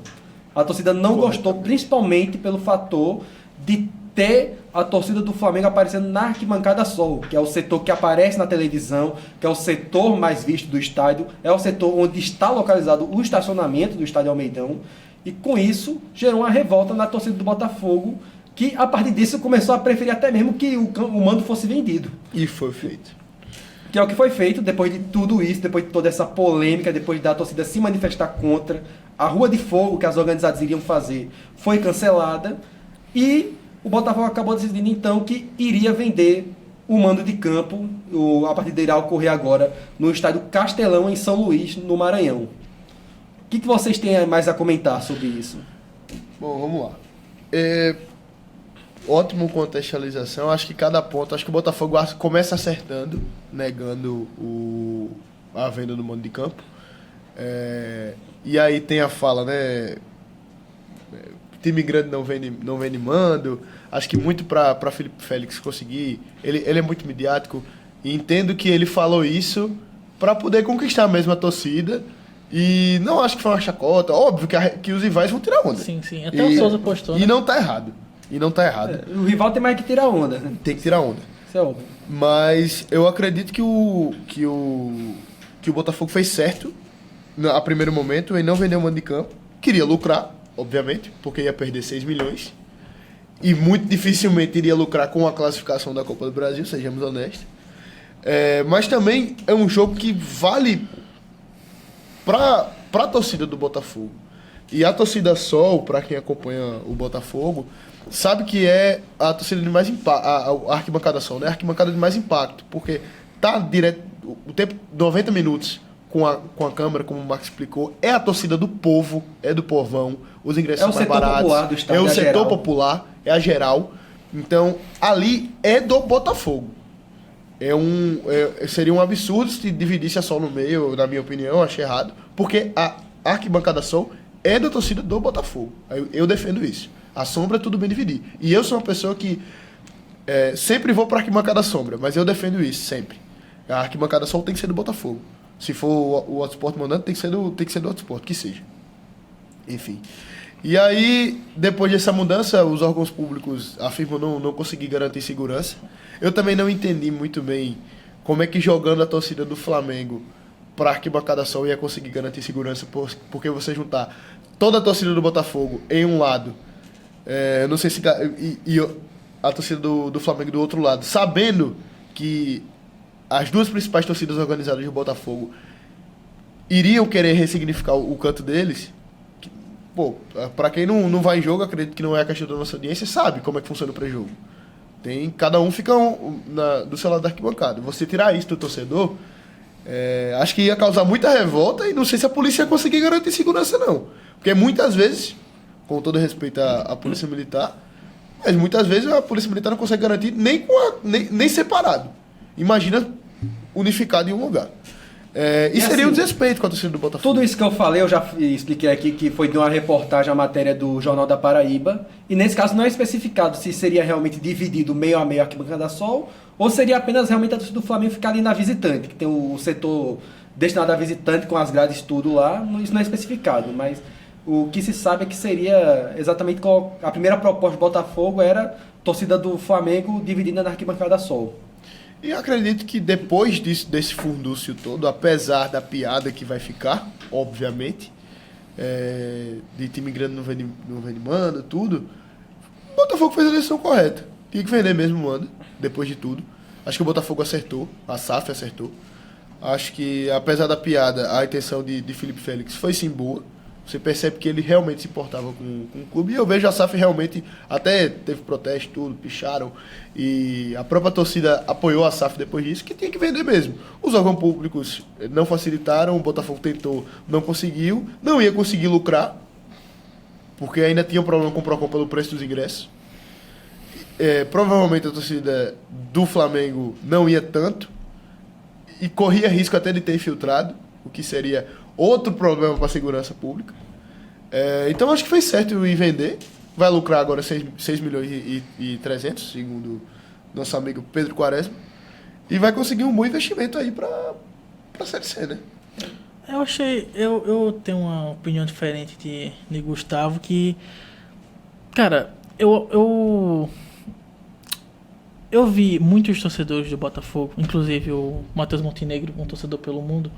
A torcida não gostou, principalmente pelo fator de ter a torcida do Flamengo aparecendo na arquibancada Sol, que é o setor que aparece na televisão, que é o setor mais visto do estádio, é o setor onde está localizado o estacionamento do estádio Almeidão, e com isso gerou uma revolta na torcida do Botafogo, que a partir disso começou a preferir até mesmo que o mando fosse vendido. E foi feito. Que é o que foi feito depois de tudo isso, depois de toda essa polêmica, depois da torcida se manifestar contra. A Rua de Fogo que as organizadas iriam fazer foi cancelada e o Botafogo acabou decidindo então que iria vender o mando de campo. A partida irá ocorrer agora no estádio Castelão, em São Luís, no Maranhão. O que vocês têm mais a comentar sobre isso? Bom, vamos lá. Ótimo contextualização. Acho que cada ponto... Acho que o Botafogo começa acertando, negando a venda do mando de campo. E aí tem a fala, né? Time grande não vende mando. Acho que muito para Felipe Félix conseguir... Ele é muito midiático. E entendo que ele falou isso para poder conquistar mesmo a torcida. E não acho que foi uma chacota. Óbvio que os rivais vão tirar onda. Sim. Até o Souza postou, né? E não tá errado. O rival tem mais que tirar onda, né? Tem que tirar onda. Isso é óbvio. Mas eu acredito que o Botafogo fez certo a primeiro momento em não vender o mando de campo. Queria lucrar, obviamente, porque ia perder 6 milhões. E muito dificilmente iria lucrar com a classificação da Copa do Brasil, sejamos honestos. Mas também é um jogo que vale para a torcida do Botafogo. E a torcida Sol, para quem acompanha o Botafogo, sabe que é a torcida de mais impacto, a arquibancada Sol, né? A arquibancada de mais impacto, porque tá direto o tempo 90 minutos com a câmera, como o Marcos explicou, é a torcida do povo, é do povão, os ingressos são mais baratos, popular do estádio, é o setor geral. popular, é a geral. Então, ali é do Botafogo. Seria um absurdo se dividisse a Sol no meio, na minha opinião, eu achei errado, porque a arquibancada Sol é da torcida do Botafogo. Eu defendo isso. A Sombra tudo bem dividir. E eu sou uma pessoa que sempre vou para a arquibancada Sombra, mas eu defendo isso, sempre. A arquibancada Sol tem que ser do Botafogo. Se for o Autosport mandando, tem que ser do Autosport, que seja. Enfim. E aí, depois dessa mudança, os órgãos públicos afirmam não conseguir garantir segurança. Eu também não entendi muito bem como é que jogando a torcida do Flamengo para a arquibancada Sol ia conseguir garantir segurança, porque você juntar toda a torcida do Botafogo em um lado, não sei se... a torcida do Flamengo do outro lado, sabendo que as duas principais torcidas organizadas do Botafogo iriam querer ressignificar o canto deles, pô, pra quem não vai em jogo, acredito que não é a questão da nossa audiência, sabe como é que funciona o pré-jogo. Cada um fica do seu lado da arquibancada. Você tirar isso do torcedor, acho que ia causar muita revolta e não sei se a polícia ia conseguir garantir segurança, não. Porque muitas vezes, com todo respeito à polícia militar, mas muitas vezes a polícia militar não consegue garantir nem separado. Imagina unificado em um lugar. E seria um desrespeito com a torcida do Botafogo. Tudo isso que eu falei, eu já expliquei aqui, que foi de uma reportagem, a matéria do Jornal da Paraíba. E nesse caso não é especificado se seria realmente dividido meio a meio a arquibancada Sol, ou seria apenas realmente a torcida do Flamengo ficar ali na visitante, que tem o setor destinado a visitante com as grades tudo lá. Isso não é especificado, mas o que se sabe é que seria exatamente a primeira proposta do Botafogo era torcida do Flamengo dividida na arquibancada Sol. E eu acredito que depois desse furdúncio todo, apesar da piada que vai ficar, obviamente, de time grande não vende manda, tudo, o Botafogo fez a decisão correta. Tinha que vender mesmo manda, depois de tudo. Acho que o Botafogo acertou, a SAF acertou. Acho que, apesar da piada, a intenção de Felipe Félix foi sim boa. Você percebe que ele realmente se importava com o clube. E eu vejo a SAF realmente, até teve protesto, tudo, picharam. E a própria torcida apoiou a SAF depois disso, que tinha que vender mesmo. Os órgãos públicos não facilitaram, o Botafogo tentou, não conseguiu. Não ia conseguir lucrar, porque ainda tinha um problema com o Procon pelo preço dos ingressos. Provavelmente a torcida do Flamengo não ia tanto. E corria risco até de ter infiltrado, o que seria outro problema para a segurança pública. Então acho que fez certo em vender. Vai lucrar agora 6 milhões e 300, segundo nosso amigo Pedro Quaresma. E vai conseguir um bom investimento aí para a Série C, né? Eu tenho uma opinião diferente de Gustavo, que, cara, eu vi muitos torcedores do Botafogo, inclusive o Matheus Montenegro, um torcedor pelo mundo,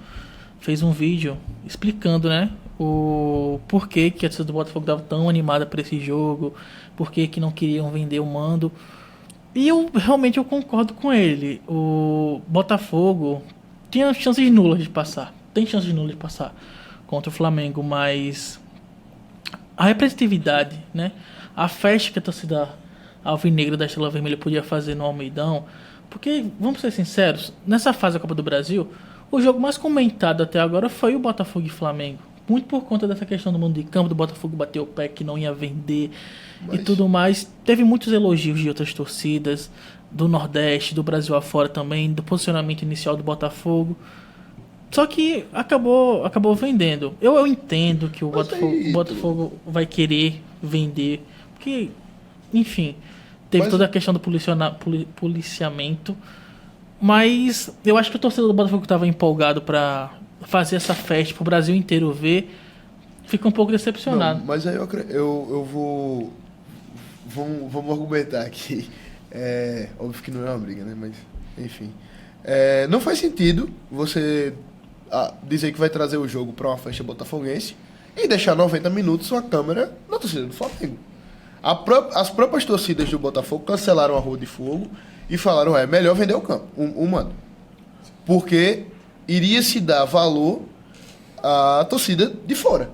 fez um vídeo explicando, né, o porquê que a torcida do Botafogo estava tão animada para esse jogo, porquê que não queriam vender o mando. E eu realmente concordo com ele. O Botafogo tinha chances nulas de passar. Tem chances nulas de passar contra o Flamengo, mas a representatividade, né, a festa que a torcida alvinegra da Estrela Vermelha podia fazer no Almeidão, porque, vamos ser sinceros, nessa fase da Copa do Brasil, o jogo mais comentado até agora foi o Botafogo e Flamengo. Muito por conta dessa questão do mando de campo, do Botafogo bater o pé que não ia vender e tudo mais. Teve muitos elogios de outras torcidas, do Nordeste, do Brasil afora também, do posicionamento inicial do Botafogo. Só que acabou vendendo. Eu entendo que o Botafogo vai querer vender, porque, enfim, teve toda a questão do policiamento. Mas eu acho que o torcedor do Botafogo estava empolgado para fazer essa festa para o Brasil inteiro ver, fica um pouco decepcionado. Não, mas aí eu vou... Vamos argumentar aqui. Óbvio que não é uma briga, né? Mas, enfim. Não faz sentido você dizer que vai trazer o jogo para uma festa botafoguense e deixar 90 minutos uma câmera na torcida do Flamengo. As próprias torcidas do Botafogo cancelaram a Rua de Fogo e falaram, melhor vender o campo, mano. Porque iria se dar valor à torcida de fora.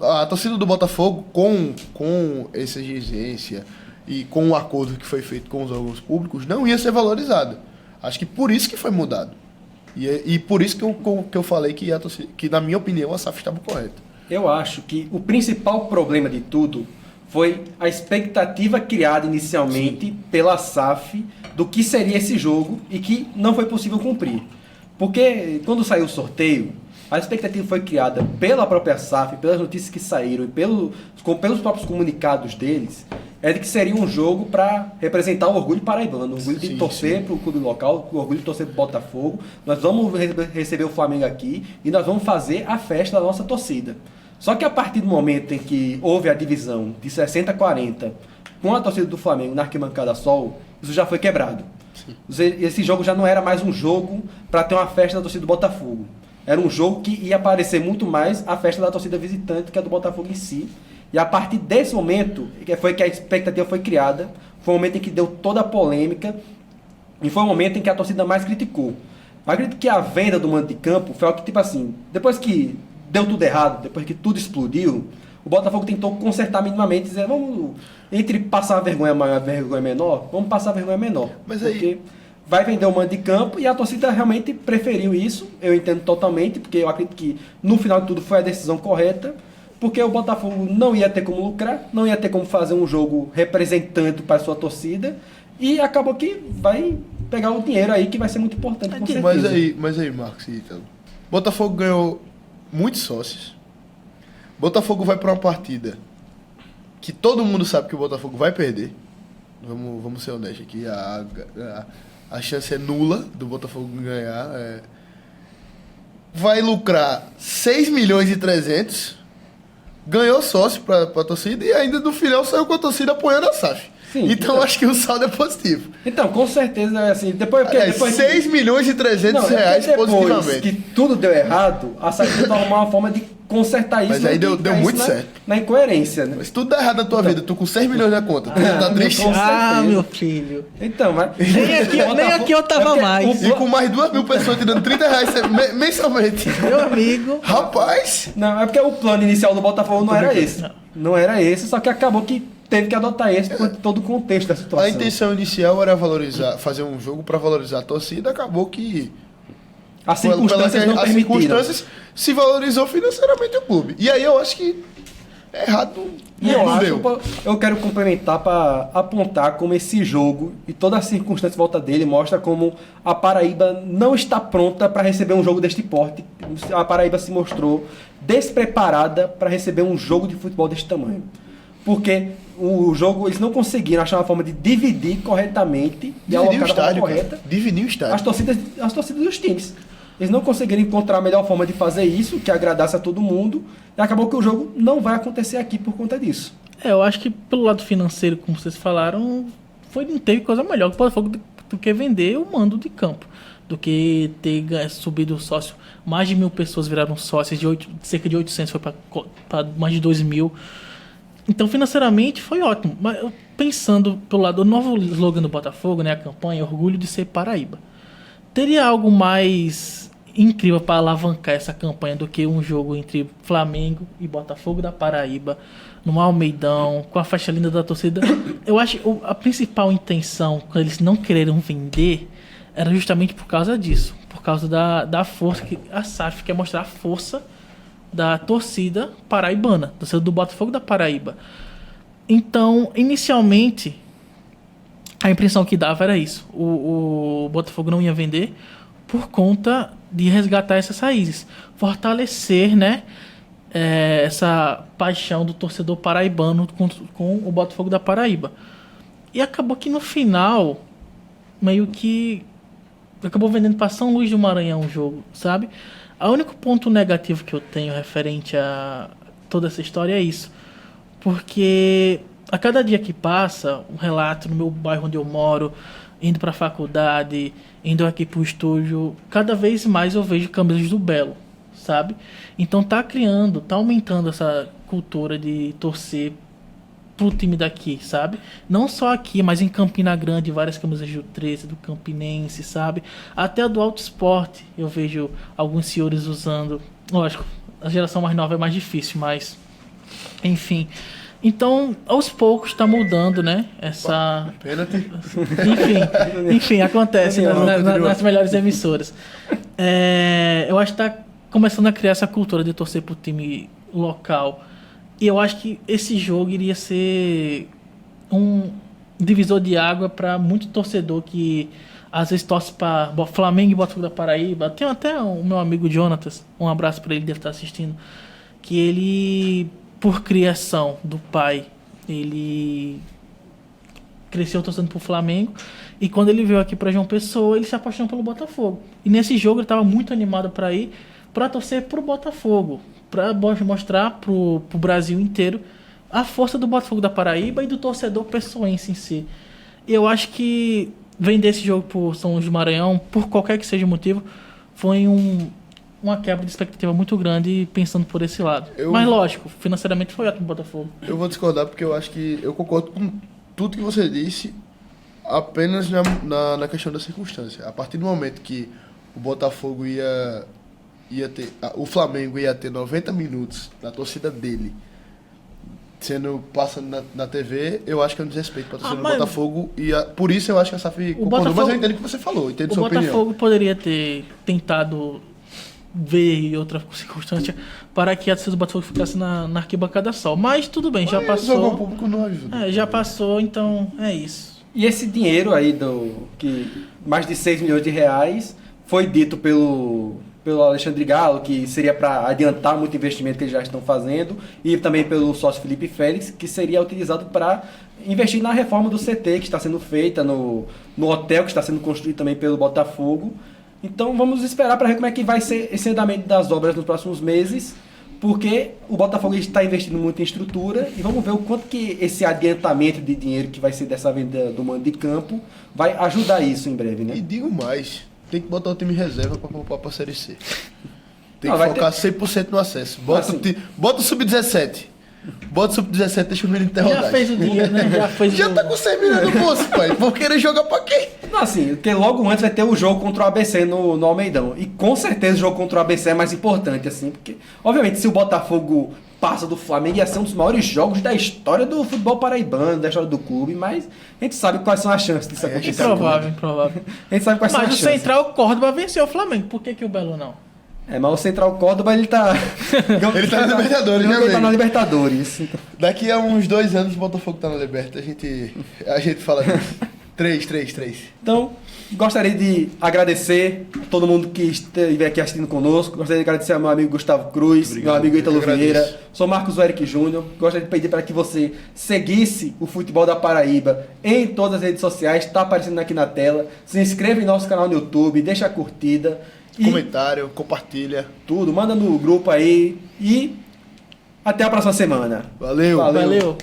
A torcida do Botafogo, com essa exigência e com o acordo que foi feito com os órgãos públicos, não ia ser valorizada. Acho que por isso que foi mudado. E por isso que eu falei que, na minha opinião, a SAF estava correta. Eu acho que o principal problema de tudo foi a expectativa criada inicialmente pela SAF do que seria esse jogo e que não foi possível cumprir. Porque quando saiu o sorteio, a expectativa foi criada pela própria SAF, pelas notícias que saíram e pelos próprios comunicados deles, é de que seria um jogo para representar o orgulho paraibano, o orgulho de torcer para o clube local, o orgulho de torcer para o Botafogo. Nós vamos receber o Flamengo aqui e nós vamos fazer a festa da nossa torcida. Só que a partir do momento em que houve a divisão de 60-40 com a torcida do Flamengo na arquibancada Sol, isso já foi quebrado. Esse jogo já não era mais um jogo para ter uma festa da torcida do Botafogo. Era um jogo que ia aparecer muito mais a festa da torcida visitante, que é do Botafogo em si. E a partir desse momento, que foi que a expectativa foi criada, foi um momento em que deu toda a polêmica e foi um momento em que a torcida mais criticou. Mas acredito que a venda do mando de campo foi algo que, tipo assim, depois que deu tudo errado, depois que tudo explodiu, o Botafogo tentou consertar minimamente, dizer, vamos, entre passar a vergonha maior e a vergonha menor, vamos passar a vergonha menor. Mas aí... Porque vai vender o mando de campo e a torcida realmente preferiu isso, eu entendo totalmente, porque eu acredito que no final de tudo foi a decisão correta, porque o Botafogo não ia ter como lucrar, não ia ter como fazer um jogo representante para a sua torcida, e acabou que vai pegar o dinheiro aí que vai ser muito importante, com certeza. Mas aí, Marcos e Ítalo, Botafogo ganhou muitos sócios. Botafogo vai para uma partida que todo mundo sabe que o Botafogo vai perder. Vamos ser honestos aqui. A chance é nula do Botafogo ganhar. Vai lucrar 6 milhões e 300. Ganhou sócio para a torcida e ainda no final saiu com a torcida apoiando a SAF. Sim, então acho que o saldo é positivo. Então, com certeza, assim, depois 6 milhões e 300 reais depois positivamente. que tudo deu errado, a SAF tentou arrumar uma forma de consertar isso. Mas aí deu muito certo. Na incoerência, né? Mas tudo dá errado na tua vida, tu com 6 milhões na conta, tu tá triste? Com certeza. meu filho. Então, mas... Nem aqui eu tava mais. E com mais 2 mil pessoas te dando 30 reais mensalmente. Meu amigo. Rapaz! Não, é porque o plano inicial do Botafogo não era esse. Não era esse, só que acabou que teve que adotar esse por todo o contexto da situação. A intenção inicial era fazer um jogo para valorizar a torcida, acabou que as circunstâncias não permitiram. As circunstâncias se valorizou financeiramente o clube. E aí eu acho que errado não deu. Eu quero complementar para apontar como esse jogo e toda a circunstância em volta dele mostra como a Paraíba não está pronta para receber um jogo deste porte. A Paraíba se mostrou despreparada para receber um jogo de futebol deste tamanho. Porque o jogo, eles não conseguiram achar uma forma de dividir corretamente e alocar da forma correta. Dividir o estádio. As torcidas dos times. Eles não conseguiram encontrar a melhor forma de fazer isso, que agradasse a todo mundo, e acabou que o jogo não vai acontecer aqui por conta disso. Eu acho que pelo lado financeiro, como vocês falaram, não teve coisa melhor que o Botafogo do que vender o mando de campo. Do que ter subido o sócio. Mais de 1.000 pessoas viraram sócios, cerca de 800 foi para mais de 2.000. Então, financeiramente, foi ótimo. Mas pensando pelo lado do novo slogan do Botafogo, né, a campanha, orgulho de ser Paraíba. Teria algo mais incrível para alavancar essa campanha do que um jogo entre Flamengo e Botafogo da Paraíba, no Almeidão, com a faixa linda da torcida? Eu acho que a principal intenção, quando eles não quereram vender, era justamente por causa disso. Por causa da força que a SAF quer mostrar, a força da torcida paraibana, torcida do Botafogo da Paraíba. Então, inicialmente, a impressão que dava era isso. O Botafogo não ia vender por conta de resgatar essas raízes. Fortalecer, né, essa paixão do torcedor paraibano com o Botafogo da Paraíba. E acabou que no final, meio que acabou vendendo para São Luís do Maranhão o jogo, sabe? O único ponto negativo que eu tenho referente a toda essa história é isso. Porque a cada dia que passa, um relato no meu bairro onde eu moro, indo para a faculdade, indo aqui para o estúdio, cada vez mais eu vejo camisas do Belo, sabe? Então tá aumentando essa cultura de torcer pro time daqui, sabe? Não só aqui, mas em Campina Grande, várias camisas do 13, do Campinense, sabe? Até a do Alto Esporte, eu vejo alguns senhores usando. Lógico, a geração mais nova é mais difícil, mas... Enfim. Então, aos poucos tá mudando, né? Essa... Pênalti. Enfim, acontece nas melhores emissoras. Eu acho que tá começando a criar essa cultura de torcer pro time local. E eu acho que esse jogo iria ser um divisor de água para muito torcedor que às vezes torce para Flamengo e Botafogo da Paraíba. Tem até o meu amigo Jonatas, um abraço para ele, deve estar assistindo, que ele, por criação do pai, ele cresceu torcendo pro Flamengo, e quando ele veio aqui para João Pessoa, ele se apaixonou pelo Botafogo. E nesse jogo ele estava muito animado para ir, para torcer pro Botafogo, para mostrar pro Brasil inteiro a força do Botafogo da Paraíba e do torcedor pessoense em si. Eu acho que vender esse jogo por São Luís do Maranhão, por qualquer que seja o motivo, foi uma quebra de expectativa muito grande pensando por esse lado. Mas lógico, financeiramente foi ótimo o Botafogo. Eu vou discordar porque eu acho que eu concordo com tudo que você disse, Apenas na questão da circunstância. A partir do momento que o Botafogo ia ter... O Flamengo ia ter 90 minutos da torcida dele passando na TV, eu acho que é um desrespeito para a torcida do Botafogo. Por isso eu acho que a SAF concordou. Mas eu entendo o que você falou, entendo sua opinião. O Botafogo poderia ter tentado ver outra circunstância para que a torcida do Botafogo ficasse na arquibancada só. Mas tudo bem, já passou. O público não ajuda. Já passou, então é isso. E esse dinheiro aí, mais de 6 milhões de reais, foi dito pelo Alexandre Galo, que seria para adiantar muito investimento que eles já estão fazendo, e também pelo sócio Felipe Félix, que seria utilizado para investir na reforma do CT, que está sendo feita, no hotel que está sendo construído também pelo Botafogo. Então vamos esperar para ver como é que vai ser esse andamento das obras nos próximos meses, porque o Botafogo está investindo muito em estrutura, e vamos ver o quanto que esse adiantamento de dinheiro que vai ser dessa venda do mando de campo vai ajudar isso em breve, né? E digo mais, tem que botar o time reserva para poupar para a Série C. Tem que focar 100% no acesso. Bota o Sub-17. Bota o Sub-17, deixa o menino ter rodagem. Já fez o dinheiro, né? Já tá com 100 milhões no bolso, pai. Vou querer jogar pra quê? Não, assim, porque logo antes vai ter o jogo contra o ABC no Almeidão. E com certeza o jogo contra o ABC é mais importante, assim, porque, obviamente, se o Botafogo passa do Flamengo, ia ser um dos maiores jogos da história do futebol paraibano, da história do clube, mas a gente sabe quais são as chances disso acontecer. Improvável. A gente sabe quais são as chances. Mas o Central Córdoba venceu o Flamengo. Por que o Belo não? Mas o Central Córdoba, ele tá... ele tá na Libertadores, né, Ele tá na Libertadores. Daqui a uns 2 anos o Botafogo tá na Libertadores. A gente fala disso. 3. Então, gostaria de agradecer a todo mundo que esteve aqui assistindo conosco. Gostaria de agradecer ao meu amigo Gustavo Cruz, meu amigo Ítalo Vieira. Sou Marcos Eric Júnior. Gostaria de pedir para que você seguisse o Futebol da Paraíba em todas as redes sociais. Está aparecendo aqui na tela. Se inscreva em nosso canal no YouTube, deixa a curtida. Comentário, compartilha. Tudo, manda no grupo aí. E até a próxima semana. Valeu. Valeu.